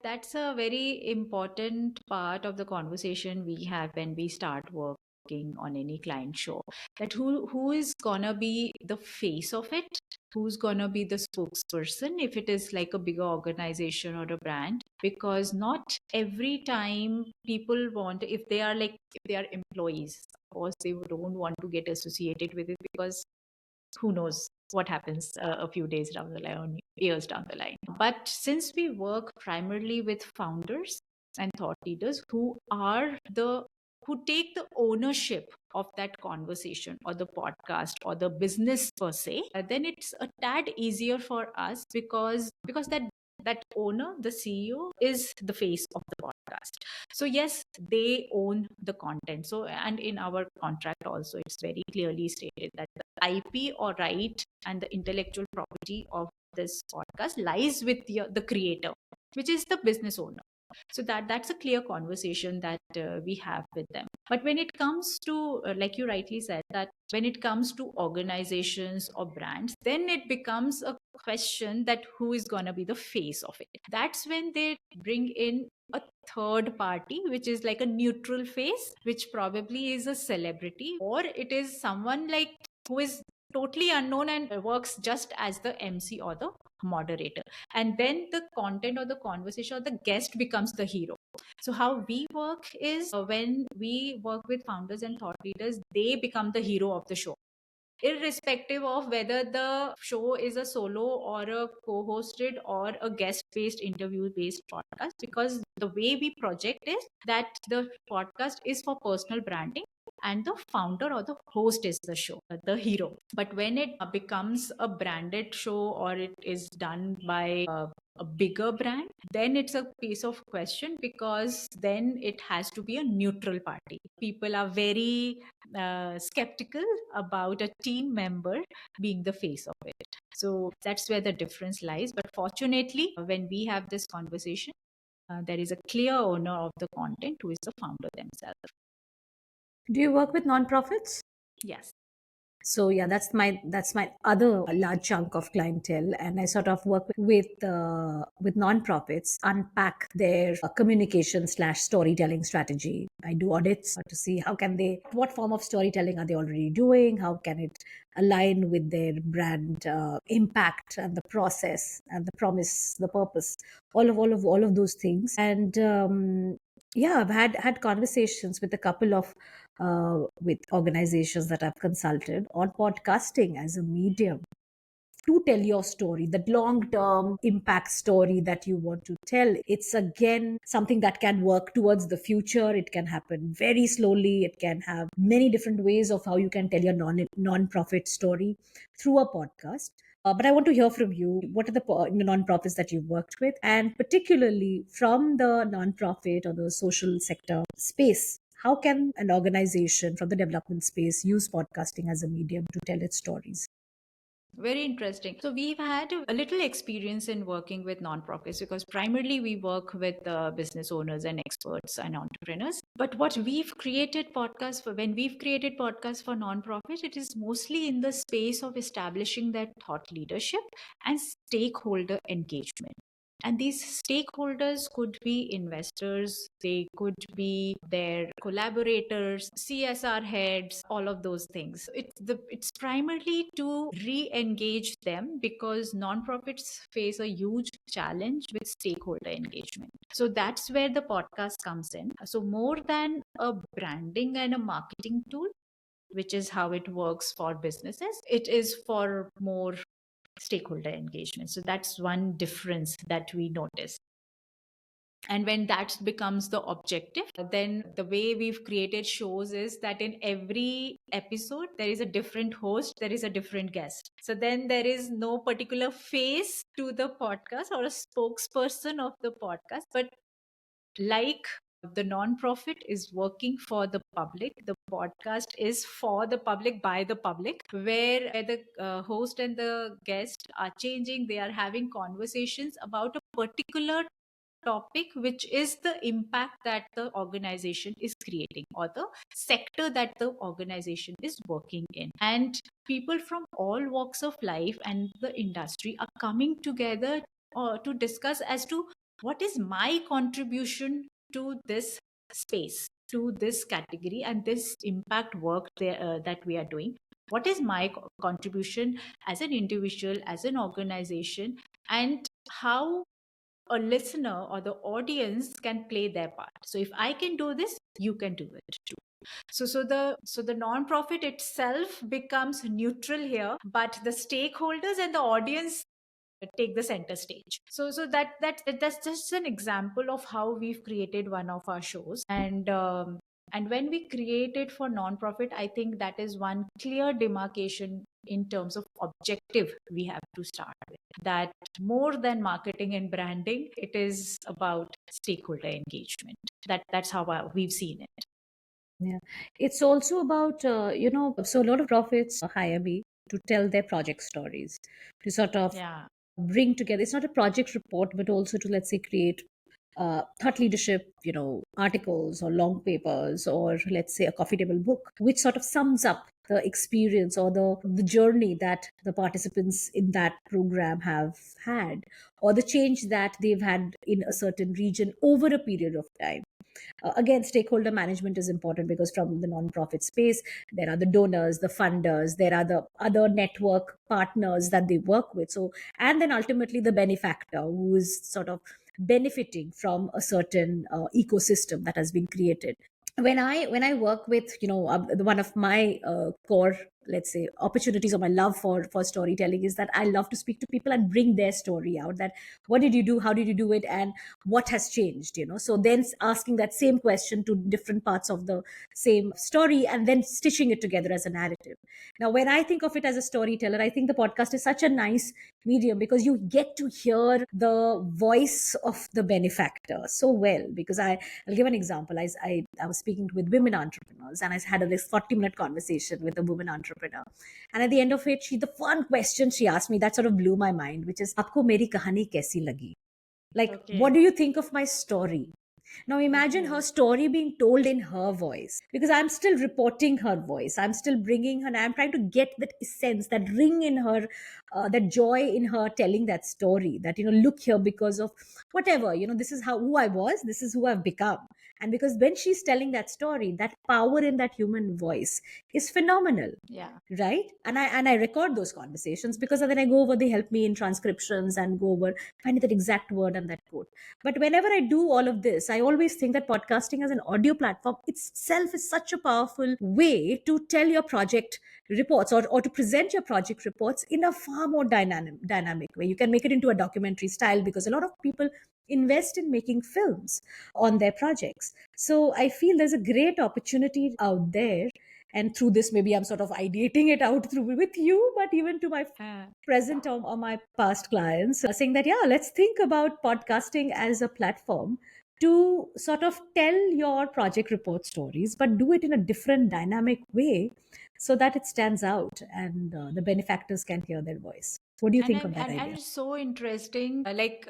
That's a very important part of the conversation we have when we start working on any client show. That who is gonna be the face of it, who's gonna be the spokesperson if it is like a bigger organization or a brand. Because not every time people want, if they are employees, of course they don't want to get associated with it, because who knows what happens a few days down the line or years down the line. But since we work primarily with founders and thought leaders who take the ownership of that conversation or the podcast or the business per se, then it's a tad easier for us, because that owner, the CEO, is the face of the podcast. So yes, they own the content. So, and in our contract also, it's very clearly stated that the IP or right and the intellectual property of this podcast lies with the creator, which is the business owner. So that's a clear conversation that we have with them. But when it comes to like you rightly said, that when it comes to organizations or brands, then it becomes a question that who is going to be the face of it. That's when they bring in a third party, which is like a neutral face, which probably is a celebrity, or it is someone like who is totally unknown and works just as the MC or the moderator. And then the content or the conversation or the guest becomes the hero. So how we work is when we work with founders and thought leaders, they become the hero of the show. irrespective of whether the show is a solo or a co-hosted or a guest-based interview-based podcast, because the way we project is that the podcast is for personal branding and the founder or the host is the show, the hero. But when it becomes a branded show or it is done by a bigger brand, then it's a piece of question, because then it has to be a neutral party. People are very skeptical about a team member being the face of it. So that's where the difference lies. But fortunately, when we have this conversation, there is a clear owner of the content who is the founder themselves. Do you work with nonprofits? Yes. So yeah, that's my other large chunk of clientele, and I sort of work with nonprofits, unpack their communication slash storytelling strategy. I do audits to see what form of storytelling are they already doing, how can it align with their brand impact and the process and the promise, the purpose, all of those things, and yeah, I've had conversations with a couple of with organizations that I've consulted on podcasting as a medium to tell your story, the long term impact story that you want to tell. It's again something that can work towards the future. It can happen very slowly. It can have many different ways of how you can tell your non-profit story through a podcast. But I want to hear from you. What are the non-profits that you've worked with? And particularly from the non-profit or the social sector space, how can an organization from the development space use podcasting as a medium to tell its stories? Very interesting. So we've had a little experience in working with nonprofits, because primarily we work with business owners and experts and entrepreneurs. But what we've created podcasts for, when we've created podcasts for nonprofit, it is mostly in the space of establishing that thought leadership and stakeholder engagement. And these stakeholders could be investors, they could be their collaborators, CSR heads, all of those things. It's primarily to re engage them, because nonprofits face a huge challenge with stakeholder engagement. So that's where the podcast comes in. So, more than a branding and a marketing tool, which is how it works for businesses, it is for more stakeholder engagement. So that's one difference that we notice. And when that becomes the objective, then the way we've created shows is that in every episode there is a different host, there is a different guest. So then there is no particular face to the podcast or a spokesperson of the podcast, but like the nonprofit is working for the public, the podcast is for the public by the public, where the host and the guest are changing, they are having conversations about a particular topic, which is the impact that the organization is creating or the sector that the organization is working in. And people from all walks of life and the industry are coming together to discuss as to what is my contribution to this space, to this category, and this impact work that we are doing. What is my contribution as an individual, as an organization, and how a listener or the audience can play their part. So if I can do this, you can do it too. So the nonprofit itself becomes neutral here, but the stakeholders and the audience take the center stage. So that's just an example of how we've created one of our shows. And when we create it for nonprofit, I think that is one clear demarcation in terms of objective we have to start with. That more than marketing and branding, it is about stakeholder engagement. That's how we've seen it. Yeah. It's also about, so a lot of profits hire me to tell their project stories, to sort of Yeah. bring together. It's not a project report, but also to, let's say, create thought leadership, articles or long papers, or let's say a coffee table book, which sort of sums up the experience or the journey that the participants in that program have had, or the change that they've had in a certain region over a period of time. Again, stakeholder management is important, because from the nonprofit space, there are the donors, the funders, there are the other network partners that they work with. So, and then ultimately the benefactor who is sort of benefiting from a certain ecosystem that has been created. When I work with, one of my core let's say, opportunities, or my love for storytelling, is that I love to speak to people and bring their story out. That what did you do, how did you do it, and what has changed, so then asking that same question to different parts of the same story, and then stitching it together as a narrative. Now, when I think of it as a storyteller, I think the podcast is such a nice medium, because you get to hear the voice of the benefactor so well. Because I'll give an example. I was speaking with women entrepreneurs, and I had this 40-minute conversation with a woman entrepreneur. And at the end of it, the one question she asked me that sort of blew my mind, which is, "Aapko meri kahani kaisi lagi?" Like, what Okay. do you think of my story? Now imagine her Okay. story being told in her voice, because I'm still reporting her voice. I'm still bringing her, and I'm trying to get that essence, that ring in her, that joy in her telling that story. That, look here, because of whatever, this is who I was, this is who I've become. And because when she's telling that story, that power in that human voice is phenomenal, Yeah. right? And I record those conversations, because then I go over, they help me in transcriptions and go over finding that exact word and that quote. But whenever I do all of this, I always think that podcasting as an audio platform itself is such a powerful way to tell your project reports, or to present your project reports in a far more dynamic way. You can make it into a documentary style, because a lot of people invest in making films on their projects. So I feel there's a great opportunity out there. And through this, maybe I'm sort of ideating it out through with you, but even to my Uh, present or my past clients, saying that, yeah, let's think about podcasting as a platform to sort of tell your project report stories, but do it in a different dynamic way, so that it stands out, and the benefactors can hear their voice. What do you and think I'm of that and idea? it's so interesting. Like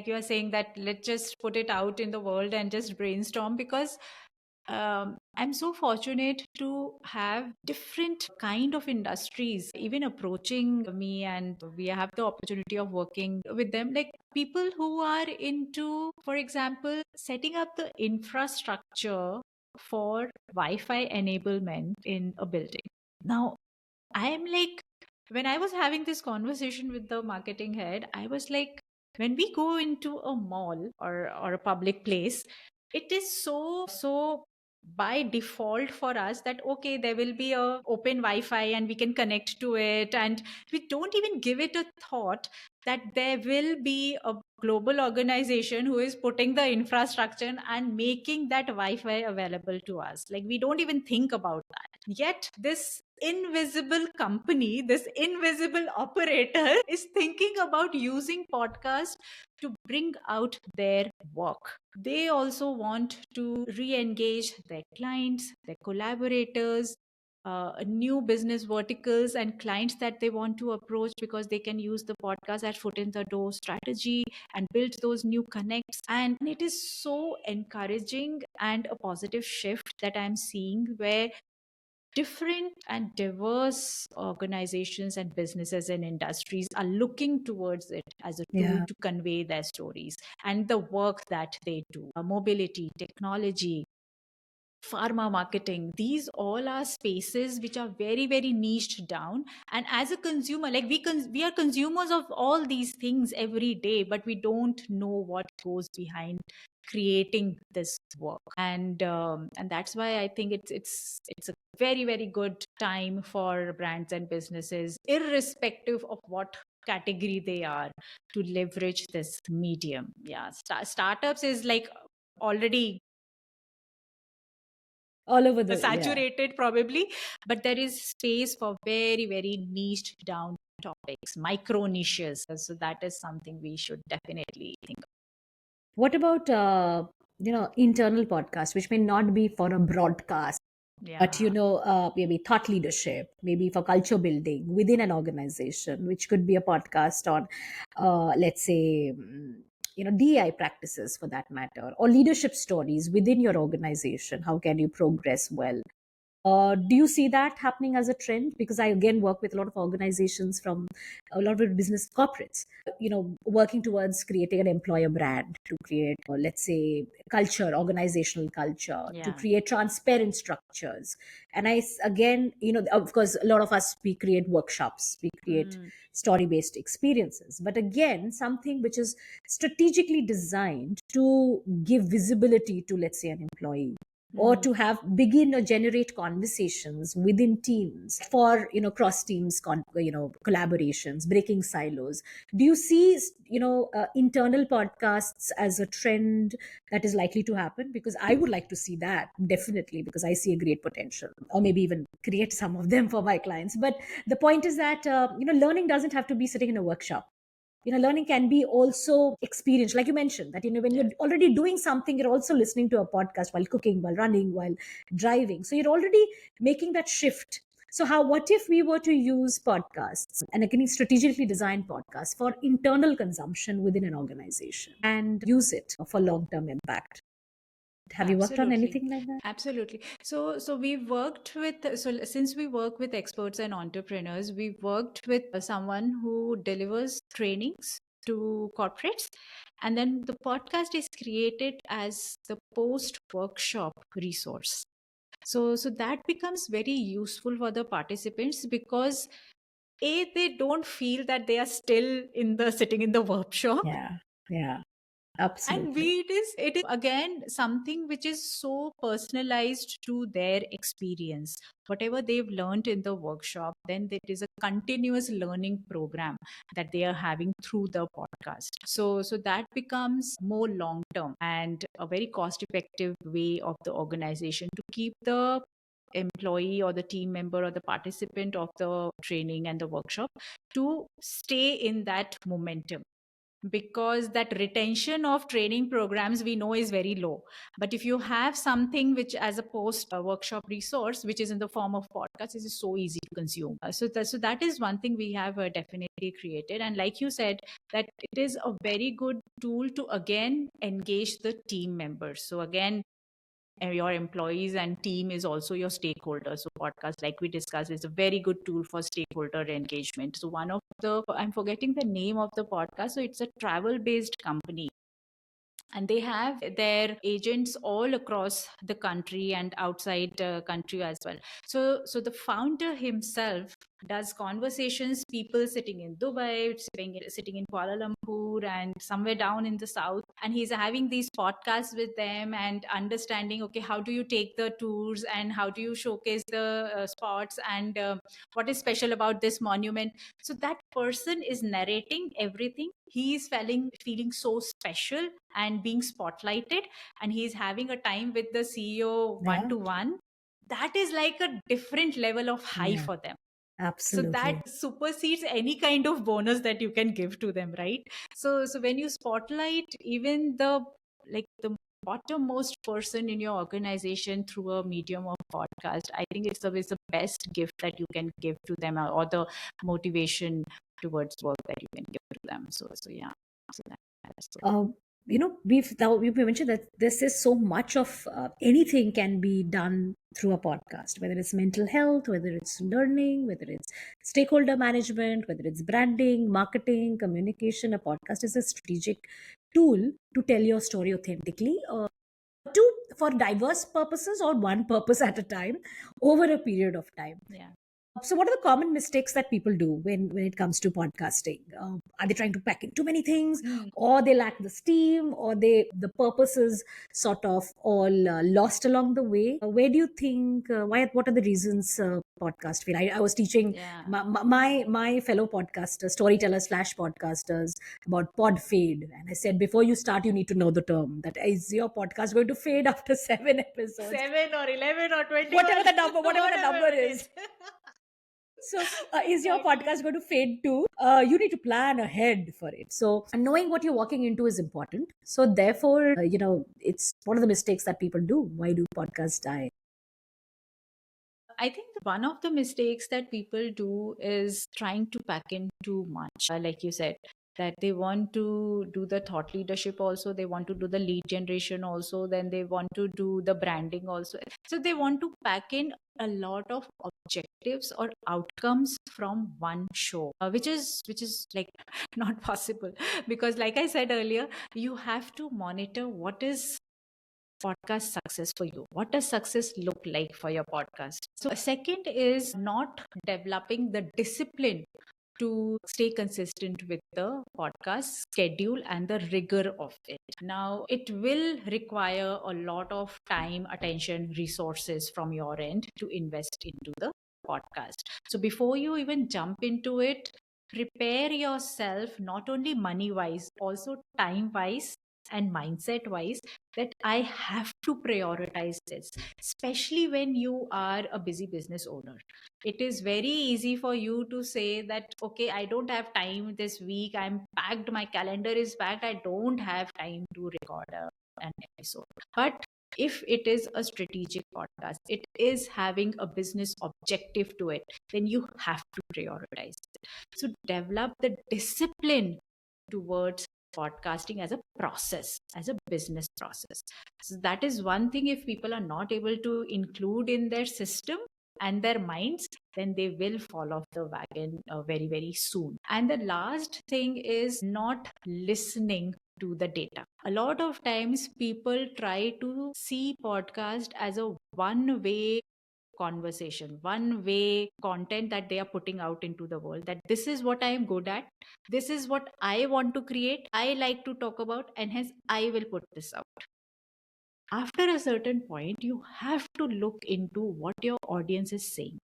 you are saying that let's just put it out in the world and just brainstorm, because I'm so fortunate to have different kind of industries even approaching me, and we have the opportunity of working with them. Like people who are into, for example, setting up the infrastructure for Wi-Fi enablement in a building. Now, I'm like, when I was having this conversation with the marketing head, I was like, when we go into a mall or a public place, it is so by default for us that okay, there will be a open Wi-Fi and we can connect to it, and we don't even give it a thought that there will be a global organization who is putting the infrastructure and making that Wi-Fi available to us. Like we don't even think about that. Yet this invisible company, this invisible operator is thinking about using podcast to bring out their work. They also want to re-engage their clients, their collaborators, new business verticals and clients that they want to approach, because they can use the podcast as foot in the door strategy and build those new connects. And it is so encouraging and a positive shift that I'm seeing, where different and diverse organizations and businesses and industries are looking towards it as a tool Yeah. to convey their stories and the work that they do. Mobility, technology, pharma marketing, these all are spaces which are very very niched down. And as a consumer, like we are consumers of all these things every day, but we don't know what goes behind creating this work. And that's why I think it's a very very good time for brands and businesses, irrespective of what category they are, to leverage this medium. Yeah, startups is like already All over the, yeah. saturated probably, but there is space for very very niched down topics, micro niches. So that is something we should definitely think of. What about, internal podcasts, which may not be for a broadcast, but Yeah. maybe thought leadership, maybe for culture building within an organization, which could be a podcast on, let's say, DI practices, for that matter, or leadership stories within your organization. How can you progress well? Do you see that happening as a trend? Because I again work with a lot of organizations, from a lot of business corporates, working towards creating an employer brand, to create, let's say, culture, organizational culture, to Yeah. create transparent structures. And again, of course, a lot of us, we create workshops, we create Mm. story based experiences, but again, something which is strategically designed to give visibility to, let's say, an employee, or to have begin or generate conversations within teams for cross teams collaborations, breaking silos. Do you see internal podcasts as a trend that is likely to happen? Because I would like to see that, definitely, because I see a great potential, or maybe even create some of them for my clients. But the point is that learning doesn't have to be sitting in a workshop. Learning can be also experienced, like you mentioned, that when Yeah. you're already doing something, you're also listening to a podcast while cooking, while running, while driving, so you're already making that shift. So what if we were to use podcasts, and again strategically designed podcasts, for internal consumption within an organization and use it for long-term impact? Have you worked on Absolutely. anything like that? Absolutely. So we've worked with, so since we work with experts and entrepreneurs, we've worked with someone who delivers trainings to corporates. And then the podcast is created as the post workshop resource. So that becomes very useful for the participants, because they don't feel that they are still in the sitting in the workshop. Yeah, yeah, And absolutely. it is again something which is so personalized to their experience. Whatever they've learned in the workshop, then it is a continuous learning program that they are having through the podcast. So that becomes more long term and a very cost effective way of the organization to keep the employee or the team member or the participant of the training and the workshop to stay in that momentum, because that retention of training programs we know is very low. But if you have something which as a post workshop resource which is in the form of podcast, it is so easy to consume. So that is one thing we have definitely created. And like you said, that it is a very good tool to again engage the team members. So again, your employees and team is also your stakeholders. So podcast, like we discussed, is a very good tool for stakeholder engagement. So one of the, I'm forgetting the name of the podcast, so it's a travel based company, and they have their agents all across the country and outside country as well. So the founder himself does conversations, people sitting in Dubai, sitting in Kuala Lumpur and somewhere down in the south, and he's having these podcasts with them and understanding, okay, how do you take the tours and how do you showcase the spots, and what is special about this monument. So that person is narrating everything. He is feeling so special and being spotlighted, and he's having a time with the CEO one Yeah, to one. That is like a different level of high yeah, for them. So absolutely. that supersedes any kind of bonus that you can give to them, right? So when you spotlight even the, like the bottommost person in your organization through a medium of podcast, I think it's the best gift that you can give to them, or the motivation towards work that you can give to them. So yeah. So that's uh, we've mentioned that this is so much of anything can be done through a podcast, whether it's mental health, whether it's learning, whether it's stakeholder management, whether it's branding, marketing, communication. A podcast is a strategic tool to tell your story authentically, to for diverse purposes or one purpose at a time over a period of time. yeah. So, what are the common mistakes that people do when it comes to podcasting? Are they trying to pack in too many things, Mm. or they lack the steam, or the purpose is sort of all lost along the way? Where do you think? Why? What are the reasons podcast fail? I was teaching Yeah. my fellow podcasters, storytellers slash podcasters, about pod fade, and I said, before you start, you need to know the term. That is your podcast going to fade after 7 episodes? 7 or 11 or 21, Whatever the whatever number it is. is. So, is your Exactly. podcast going to fade too? You need to plan ahead for it. So, knowing what you're walking into is important. So, therefore, it's one of the mistakes that people do. Why do podcasts die? I think one of the mistakes that people do is trying to pack in too much. Like you said, that they want to do the thought leadership also, they want to do the lead generation also, then they want to do the branding also. So they want to pack in a lot of objectives or outcomes from one show, which is like not possible, because like I said earlier, you have to monitor what is podcast success for you. What does success look like for your podcast? So, second is not developing the discipline to stay consistent with the podcast schedule and the rigor of it. Now, it will require a lot of time, attention, resources from your end to invest into the podcast. So, before you even jump into it, prepare yourself not only money wise, also time wise and mindset wise, that I have to prioritize this, especially when you are a busy business owner. It is very easy for you to say that, okay, I don't have time this week, I'm packed, my calendar is packed, I don't have time to record an episode. But if it is a strategic podcast, it is having a business objective to it, then you have to prioritize it. So develop the discipline towards podcasting as a process, as a business process. So that is one thing. If people are not able to include in their system and their minds, then they will fall off the wagon very, very soon. And the last thing is not listening to the data. A lot of times people try to see podcast as a one way conversation, one way content that they are putting out into the world, that this is what I am good at, this is what I want to create, I like to talk about, and hence I will put this out. After a certain point, you have to look into what your audience is saying,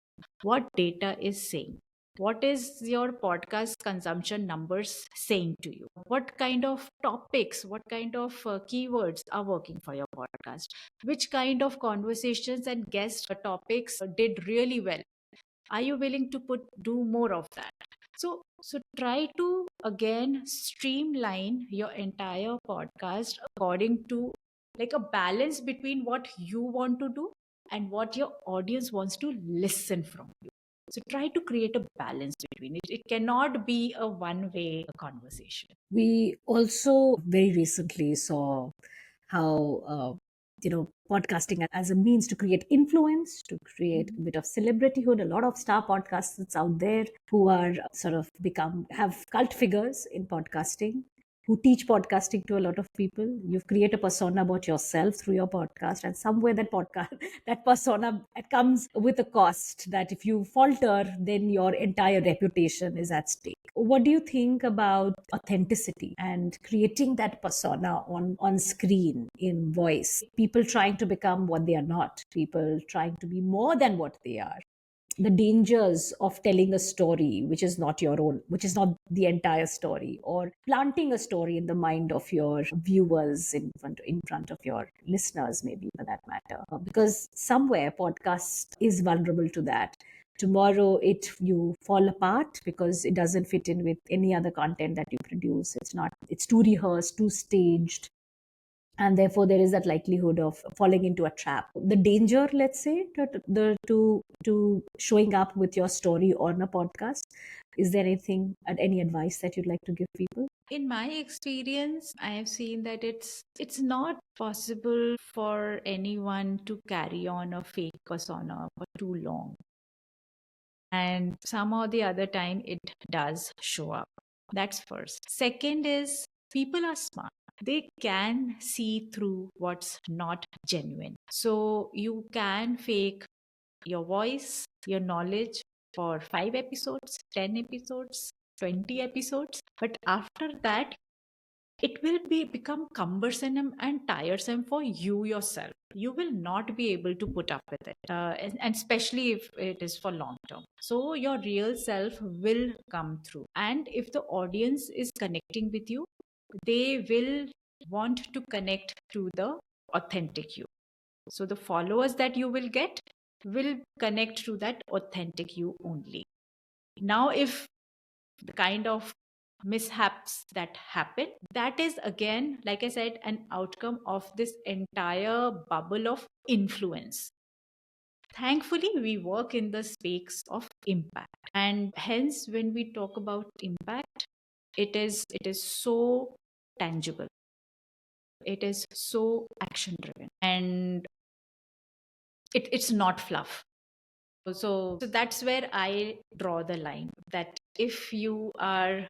what data is saying, what is your podcast consumption numbers saying to you, what kind of topics, what kind of keywords are working for your podcast, which kind of conversations and guest topics did really well. Are you willing to do more of that? So try to again streamline your entire podcast according to like a balance between what you want to do and what your audience wants to listen from you. So try to create a balance between it. It cannot be a one way conversation. We also very recently saw how podcasting as a means to create influence, to create a bit of celebrityhood. A lot of star podcasters out there who are sort of have cult figures in podcasting, who teach podcasting to a lot of people. You've created a persona about yourself through your podcast, and somewhere that podcast, that persona, it comes with a cost. That if you falter, then your entire reputation is at stake. What do you think about authenticity and creating that persona on screen in voice? People trying to become what they are not, people trying to be more than what they are, the dangers of telling a story which is not your own, which is not the entire story, or planting a story in the mind of your viewers, in front of your listeners, maybe for that matter. Because somewhere podcast is vulnerable to that. Tomorrow you fall apart because it doesn't fit in with any other content that you produce. It's too rehearsed, too staged, and therefore there is that likelihood of falling into a trap. The danger, let's say, to showing up with your story on a podcast. Is there any advice that you'd like to give people? In my experience, I have seen that it's not possible for anyone to carry on a fake persona for too long, and some or the other time it does show up. That's first. Second is, people are smart, they can see through what's not genuine. So you can fake your voice, your knowledge for 5 episodes, 10 episodes, 20 episodes, but after that it will become cumbersome and tiresome for you yourself. You will not be able to put up with it, and especially if it is for long term. So your real self will come through, and if the audience is connecting with you, they will want to connect to the authentic you. So the followers that you will get will connect to that authentic you only. Now, if the kind of mishaps that happen, that is again, like I said, an outcome of this entire bubble of influence. Thankfully, we work in the space of impact, and hence when we talk about impact, it is so tangible, it is so action driven, and it's not fluff. So that's where I draw the line, that if you are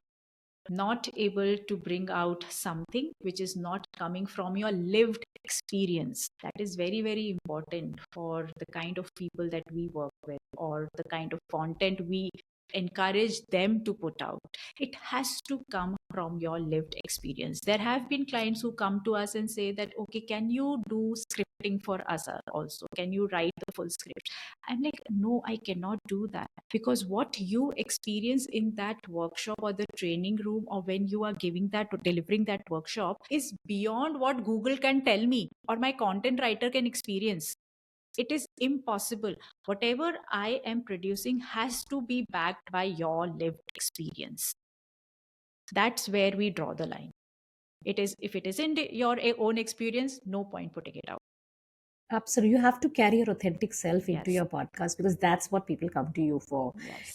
not able to bring out something which is not coming from your lived experience, that is very, very important for the kind of people that we work with, or the kind of content we encourage them to put out. It has to come from your lived experience. There have been clients who come to us and say that, okay, can you do scripting for us also? Can you write the full script? I'm like, no, I cannot do that, because what you experience in that workshop or the training room, or when you are giving that or delivering that workshop, is beyond what Google can tell me or my content writer can experience. It is impossible. Whatever I am producing has to be backed by your lived experience. That's where we draw the line. It is, if it isn't your own experience, no point putting it out. Absolutely. You have to carry your authentic self into Yes. your podcast because that's what people come to you for. Yes.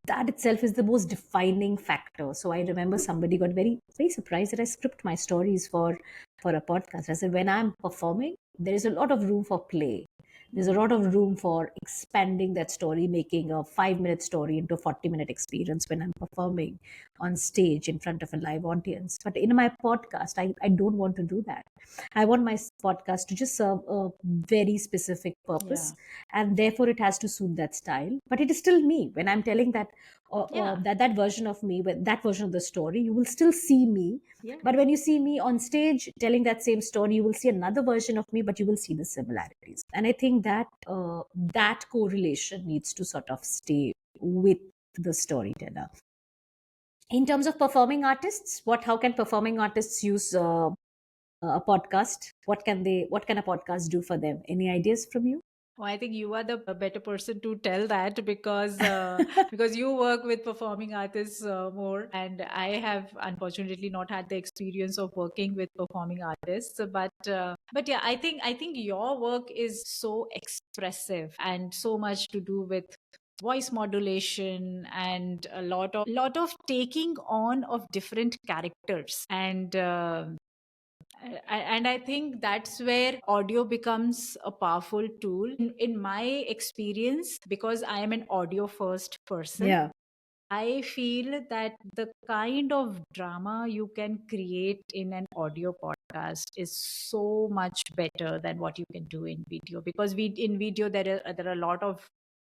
That itself is the most defining factor. So I remember somebody got very, very surprised that I script my stories for a podcast. I said, when I'm performing, there is a lot of room for play. There's a lot of room for expanding that story, making a 5-minute story into a 40-minute experience when I'm performing on stage in front of a live audience. But in my podcast, I don't want to do that. I want my podcast to just serve a very specific purpose, and therefore it has to suit that style. But it is still me when I'm telling that Yeah. that version of me, with that version of the story. You will still see me, Yeah. but when you see me on stage telling that same story, you will see another version of me, but you will see the similarities. And I think that that correlation needs to sort of stay with the storyteller. In terms of performing artists, how can performing artists use a podcast? What can a podcast do for them? Any ideas from you? Well, I think you are the better person to tell that, because because you work with performing artists more, and I have unfortunately not had the experience of working with performing artists. But yeah, I think your work is so expressive and so much to do with voice modulation and a lot of taking on of different characters, and I think that's where audio becomes a powerful tool. In my experience, because I am an audio first person, Yeah. I feel that the kind of drama you can create in an audio podcast is so much better than what you can do in video, because in video there are a lot of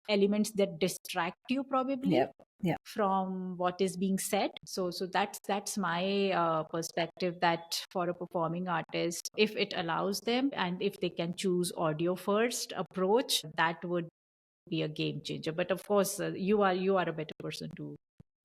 elements that distract you probably Yeah. Yeah. from what is being said. So that's my perspective, that for a performing artist, if it allows them and if they can choose audio first approach, that would be a game changer. But of course, you are a better person to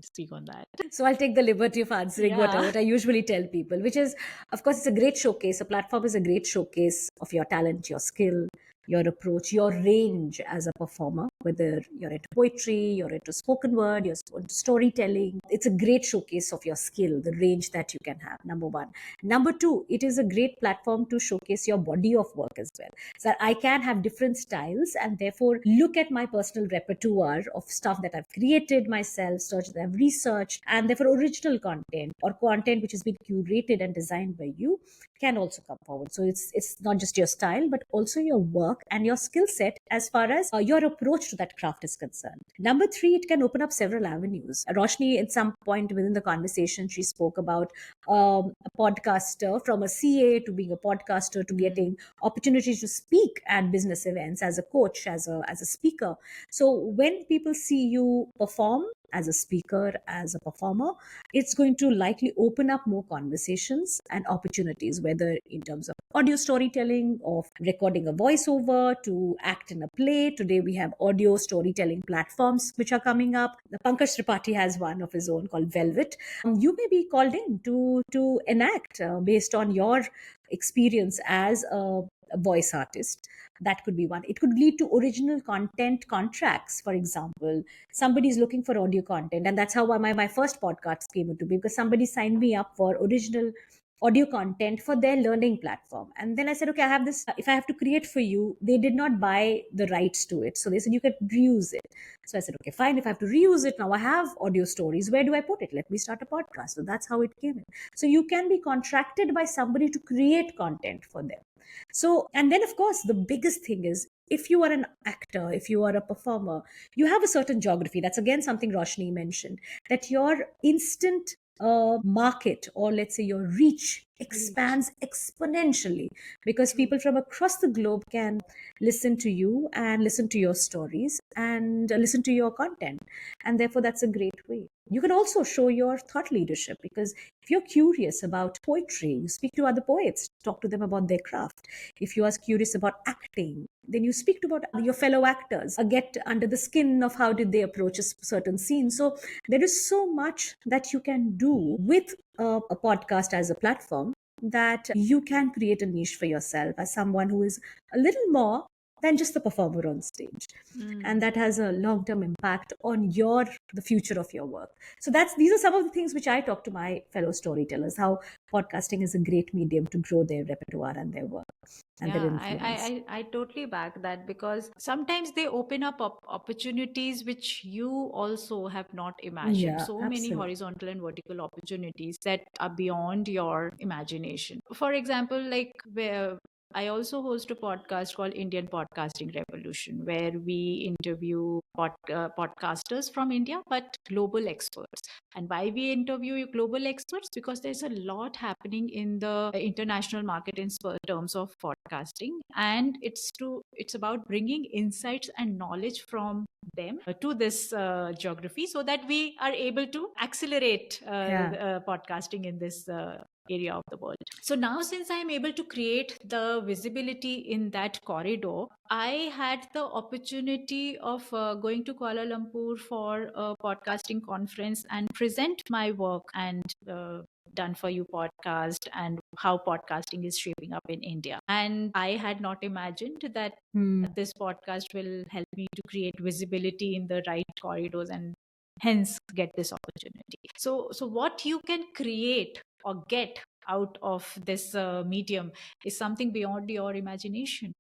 speak on that. So I'll take the liberty of answering Yeah. what I usually tell people, which is, of course, it's a great showcase. A platform is a great showcase of your talent, your skill, your approach, your range as a performer, whether you're into poetry, you're into spoken word, you're into storytelling. It's a great showcase of your skill, the range that you can have, number one. Number two, it is a great platform to showcase your body of work as well. So I can have different styles and therefore look at my personal repertoire of stuff that I've created myself, search that I've researched, and therefore original content or content which has been curated and designed by you can also come forward. So it's not just your style, but also your work and your skill set as far as your approach to that craft is concerned. Number three, it can open up several avenues. Roshni, at some point within the conversation, she spoke about a podcaster, from a CA to being a podcaster to getting opportunities to speak at business events as a coach, as a speaker. So when people see you perform as a speaker, as a performer, it's going to likely open up more conversations and opportunities, whether in terms of audio storytelling, of recording a voiceover, to act in a play. Today we have audio storytelling platforms which are coming up. The Pankaj Tripathi has one of his own called Velvet. You may be called in to enact based on your experience as a voice artist. That could be one. It could lead to original content contracts. For example, somebody is looking for audio content, and that's how my first podcast came into being, because somebody signed me up for original audio content for their learning platform. And then I said, okay, I have this, if I have to create for you, they did not buy the rights to it, so they said you can reuse it. So I said, okay, fine, if I have to reuse it, now I have audio stories, where do I put it? Let me start a podcast. So that's how it came in. So you can be contracted by somebody to create content for them. So, and then of course, the biggest thing is, if you are an actor, if you are a performer, you have a certain geography. That's again something Roshni mentioned, that your instant market, or let's say your reach, Great. expands exponentially, because True. people from across the globe can listen to you and listen to your stories and listen to your content. And therefore, that's a great way. You can also show your thought leadership, because if you're curious about poetry, you speak to other poets, talk to them about their craft. If you are curious about acting, then you speak to about your fellow actors, get under the skin of how did they approach a certain scene. So there is so much that you can do with a podcast as a platform, that you can create a niche for yourself as someone who is a little more than just the performer on stage, and Mm. that has a long term impact on your the future of your work. So that's these are some of the things which I talk to my fellow storytellers, how podcasting is a great medium to grow their repertoire and their work and their Yeah, influence. I totally back that, because sometimes they open up opportunities which you also have not imagined. Yeah, So many absolutely. horizontal and vertical opportunities that are beyond your imagination. For example, like where I also host a podcast called Indian Podcasting Revolution, where we interview podcasters from India, but global experts. And why we interview global experts? Because there's a lot happening in the international market in terms of podcasting, and it's about bringing insights and knowledge from them to this geography, so that we are able to accelerate Yeah. podcasting in this area of the world. So now, since I'm able to create the visibility in that corridor, I had the opportunity of going to Kuala Lumpur for a podcasting conference and present my work and Done for You podcast and how podcasting is shaping up in India. And I had not imagined that Hmm. this podcast will help me to create visibility in the right corridors and hence get this opportunity. So what you can create or get out of this medium is something beyond your imagination.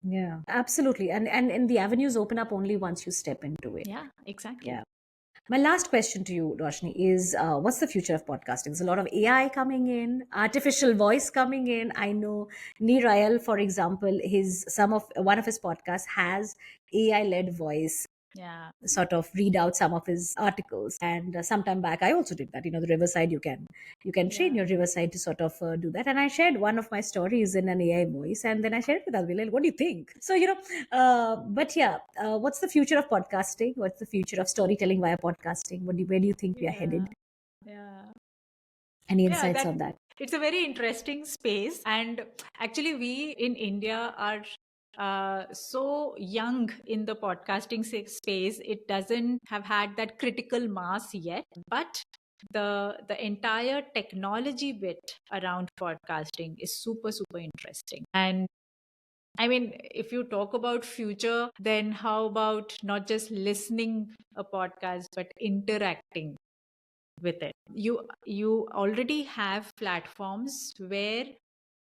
Yeah, absolutely. And the avenues open up only once you step into it. Yeah, exactly. Yeah. My last question to you, Roshni, is what's the future of podcasting? There's a lot of AI coming in, artificial voice coming in. I know Nirael, for example, his some of one of his podcasts has AI led voice Yeah. sort of read out some of his articles. And sometime back I also did that. The Riverside, you can train Yeah. your Riverside to sort of do that. And I shared one of my stories in an AI voice, and then I shared it with Advil. What do you think? So but yeah, what's the future of podcasting? What's the future of storytelling via podcasting? Where do you think we are headed? Yeah. Yeah. Any Yeah, insights that on that? it's a very interesting space. And actually, we in India are so young in the podcasting space. It doesn't have had that critical mass yet, but the entire technology bit around podcasting is super super interesting. And I mean, if you talk about future, then how about not just listening a podcast but interacting with it? You already have platforms where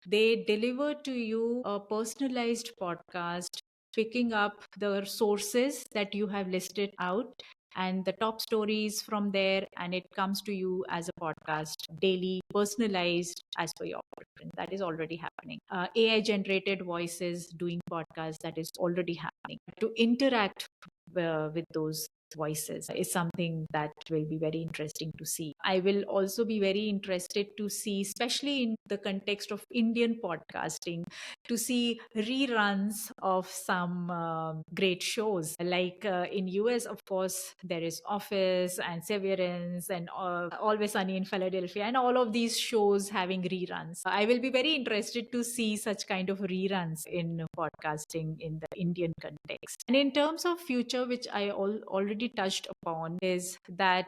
they deliver to you a personalized podcast, picking up the sources that you have listed out and the top stories from there, and it comes to you as a podcast daily, personalized as per your preference. That is already happening. AI generated voices doing podcasts, that is already happening. To interact with those voices is something that will be very interesting to see. I will also be very interested to see, especially in the context of Indian podcasting, to see reruns of some great shows. Like in US, of course, there is Office and Severance and Always Sunny in Philadelphia, and all of these shows having reruns. I will be very interested to see such kind of reruns in podcasting in the Indian context. And in terms of future, which I already touched upon, is that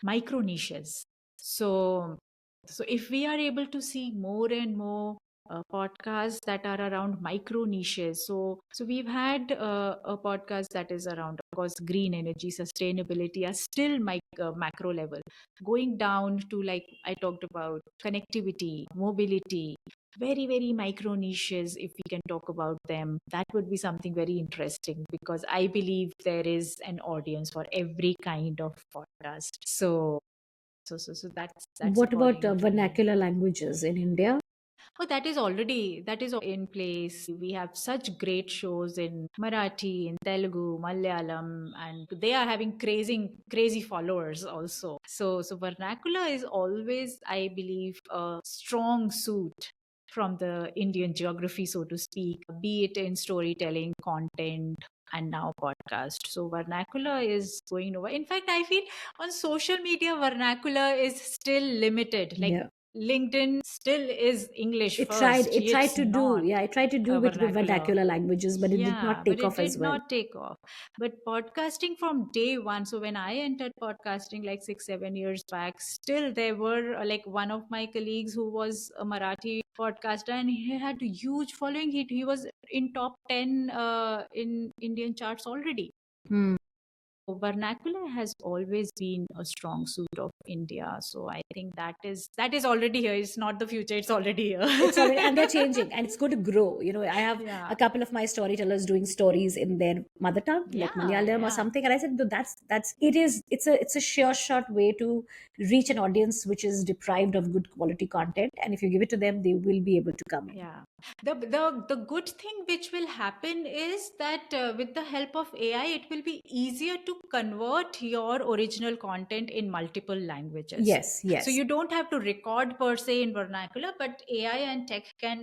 micro niches. So if we are able to see more and more podcasts that are around micro niches, so we've had a podcast that is around, of course, green energy, sustainability are still macro level, going down to, like I talked about, connectivity, mobility, very very micro niches. If we can talk about them, that would be something very interesting, because I believe there is an audience for every kind of podcast. So that's What about according to me. vernacular languages in India? Oh, that is in place. We have such great shows in Marathi, in Telugu, Malayalam, and they are having crazy followers also. So vernacular is always, I believe, a strong suit from the Indian geography, so to speak, be it in storytelling, content, and now podcast. So vernacular is going over. In fact, I feel on social media, vernacular is still limited. Like Yeah. LinkedIn still is English It tried. first. It tried It's to do. not Yeah, it tried to do a with vernacular. vernacular languages, but it did Yeah, not but take it off did as well. not take off. But podcasting from day one, so when I entered podcasting like 6, 7 years back, still there were like one of my colleagues who was a Marathi podcaster and he had a huge following. He was in top 10 in Indian charts already. Hmm. Vernacular has always been a strong suit of India. So I think that is already here. It's not the future, it's already here. It's already, and they're changing, and it's going to grow. I have Yeah. a couple of my storytellers doing stories in their mother tongue, like Yeah, Malayalam or yeah. something, and I said, "No, that's it is it's a sure shot way to reach an audience which is deprived of good quality content, and if you give it to them, they will be able to come in." Yeah. The good thing which will happen is that with the help of AI, it will be easier to convert your original content in multiple languages. Yes, So yes. you don't have to record per se in vernacular, but AI and tech can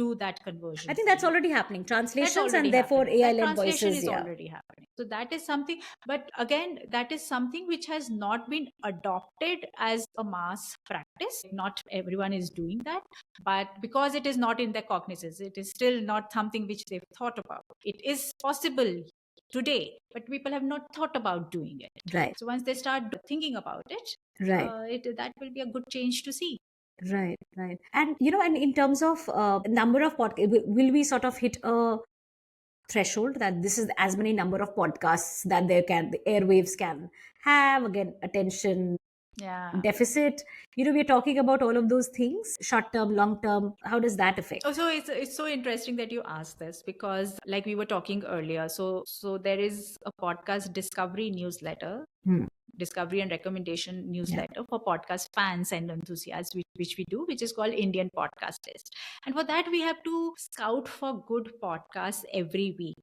do that I conversion think for that's you. already happening. That's Translations already and therefore happening. That AI-led translation voices. is Yeah, already happening. So that is something, but again, that is something which has not been adopted as a mass practice. Not everyone is doing that, but because it is not in their cognizance, it is still not something which they've thought about. It is possible today, but people have not thought about doing it. right, So once they start thinking about it, right. that will be a good change to see. Right, right. And in terms of number of podcasts, will we sort of hit a threshold that this is as many number of podcasts that the airwaves can have, again, attention Yeah. deficit? We're talking about all of those things, short term, long term. How does that Oh, affect? so it's so interesting that you asked this because, like we were talking earlier, so there is a podcast discovery newsletter, Hmm. discovery and recommendation Yeah. newsletter for podcast fans and enthusiasts, which we do, which is called Indian Podcast List. And for that, we have to scout for good podcasts every week.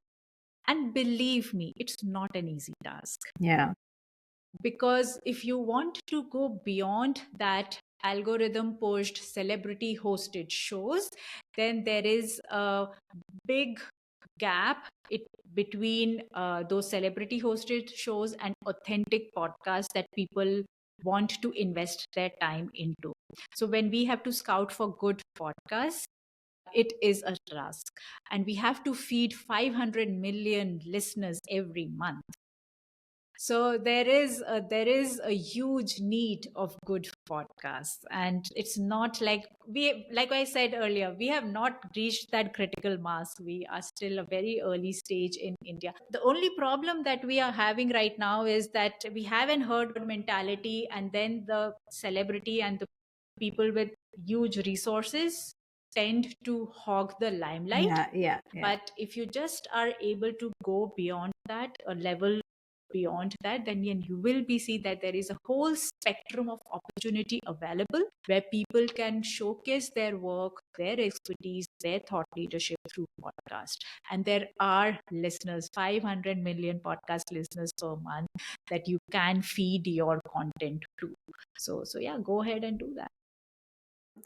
And believe me, it's not an easy task. Yeah. Because if you want to go beyond that algorithm pushed celebrity hosted shows, then there is a big gap between those celebrity hosted shows and authentic podcasts that people want to invest their time into. So when we have to scout for good podcasts, it is a task, and we have to feed 500 million listeners every month. So there is a huge need of good podcasts, and it's not like I said earlier, we have not reached that critical mass. We are still a very early stage in India. The only problem that we are having right now is that we haven't heard mentality, and then the celebrity and the people with huge resources tend to hog the limelight. Yeah, yeah, yeah. But if you just are able to go beyond that, a level beyond that, then you will be see that there is a whole spectrum of opportunity available where people can showcase their work, their expertise, their thought leadership through podcast. And there are listeners, 500 million podcast listeners per month, that you can feed your content to. So yeah, go ahead and do that.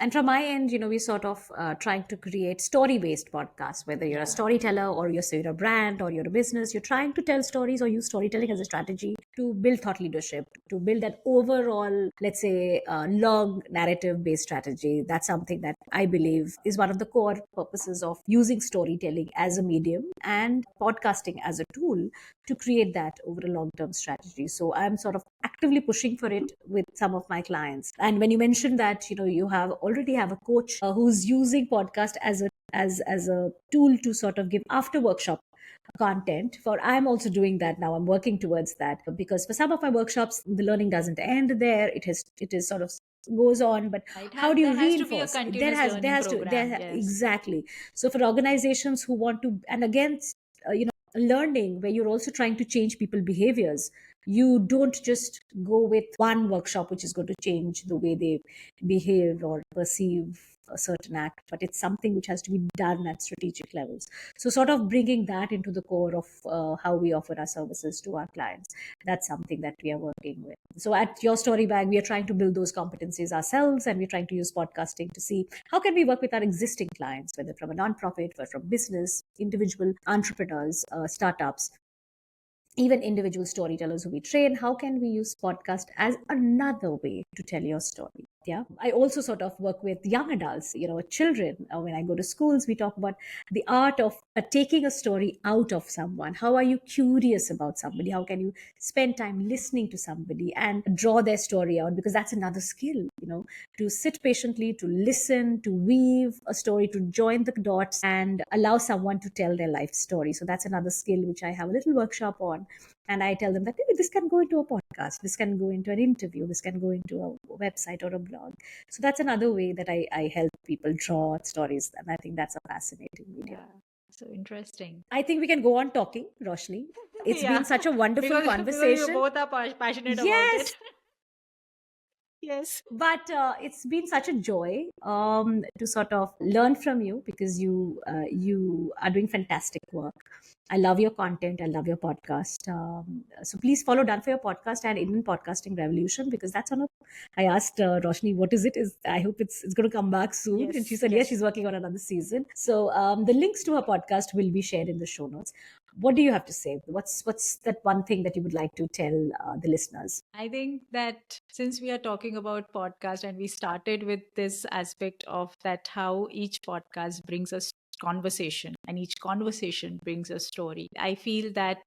And from my end, we're sort of trying to create story based podcasts, whether you're a Yeah. storyteller or you're a brand or you're a business, you're trying to tell stories or use storytelling as a strategy to build thought leadership, to build that overall, let's say, long narrative based strategy. That's something that I believe is one of the core purposes of using storytelling as a medium and podcasting as a tool to create that over a long term strategy. So I'm sort of actively pushing for it with some of my clients. And when you mentioned that, you have already have a coach who's using podcast as a tool to sort of give after workshop content for, I'm also doing that now. I'm working towards that because for some of my workshops the learning doesn't end there. It is sort of goes on, but how do you There has to be a reinforce there continuous has there learning has to program. there Yes. exactly. So for organizations who want to, and again, learning where you're also trying to change people behaviors, you don't just go with one workshop which is going to change the way they behave or perceive a certain act, but it's something which has to be done at strategic levels. So sort of bringing that into the core of how we offer our services to our clients, that's something that we are working with. So at Your Story Bag, we are trying to build those competencies ourselves, and we're trying to use podcasting to see how can we work with our existing clients, whether from a nonprofit or from business, individual entrepreneurs, startups, even individual storytellers who we train. How can we use podcast as another way to tell your story? Yeah, I also sort of work with young adults, children. When I go to schools, we talk about the art of taking a story out of someone. How are you curious about somebody? How can you spend time listening to somebody and draw their story out? Because that's another skill, to sit patiently, to listen, to weave a story, to join the dots and allow someone to tell their life story. So that's another skill which I have a little workshop on. And I tell them that this can go into a podcast, this can go into an interview, this can go into a website or a blog. So that's another way that I help people draw stories. And I think that's a fascinating medium. Yeah, so interesting. I think we can go on talking, Roshni. It's been Yeah, such a wonderful because we conversation. both are passionate about Yes, it. Yes. but it's been such a joy to sort of learn from you, because you are doing fantastic work. I love your content, I love your podcast. So please follow Done for Your Podcast and Indian Podcasting Revolution, because that's on a, I asked Roshni what is it, is I hope it's going to come back soon, and she Yes, said yes, she's yes. working on another season. So the links to her podcast will be shared in the show notes. What do you have to say? What's that one thing that you would like to tell the listeners? I think that since we are talking about podcast and we started with this aspect of that how each podcast brings us conversation and each conversation brings a story, I feel that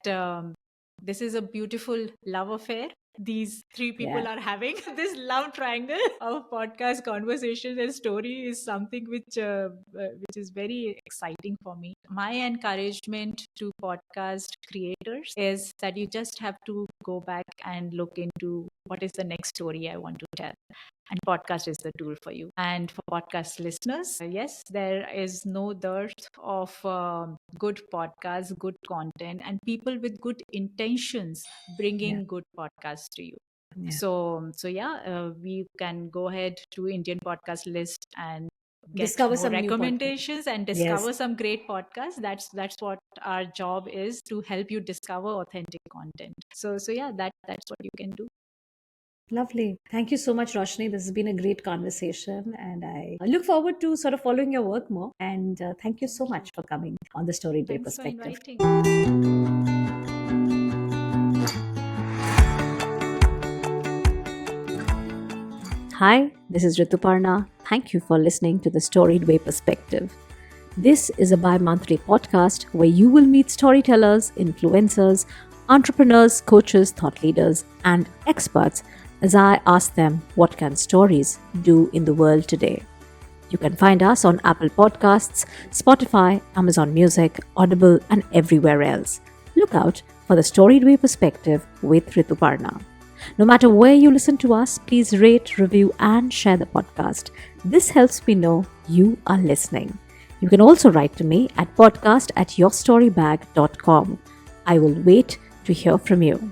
this is a beautiful love affair these three Yeah. people are having. This love triangle of podcast conversation and story is something which is very exciting for me. My encouragement to podcast creators is that you just have to go back and look into what is the next story I want to tell, and podcast is the tool for you. And for podcast listeners, yes, there is no dearth of good podcasts, good content, and people with good intentions Yeah. bringing good podcasts to you. Yeah. So yeah, we can go ahead to Indian podcast list and get Discover more some new podcast. recommendations and Yes. discover some great podcasts. That's what our job is, to help you discover authentic content. So yeah, that's what you can do. Lovely. Thank you so much, Roshni. This has been a great conversation, and I look forward to sort of following your work more. And thank you so Thank you. much for coming on the Storied Way Thanks for Perspective. inviting. Hi, this is Rituparna. Thank you for listening to the Storied Way Perspective. This is a bi-monthly podcast where you will meet storytellers, influencers, entrepreneurs, coaches, thought leaders, and experts as I ask them, what can stories do in the world today? You can find us on Apple Podcasts, Spotify, Amazon Music, Audible, and everywhere else. Look out for the Storied Way Perspective with Rituparna. No matter where you listen to us, please rate, review, and share the podcast. This helps me know you are listening. You can also write to me at podcast@yourstorybag.com. I will wait to hear from you.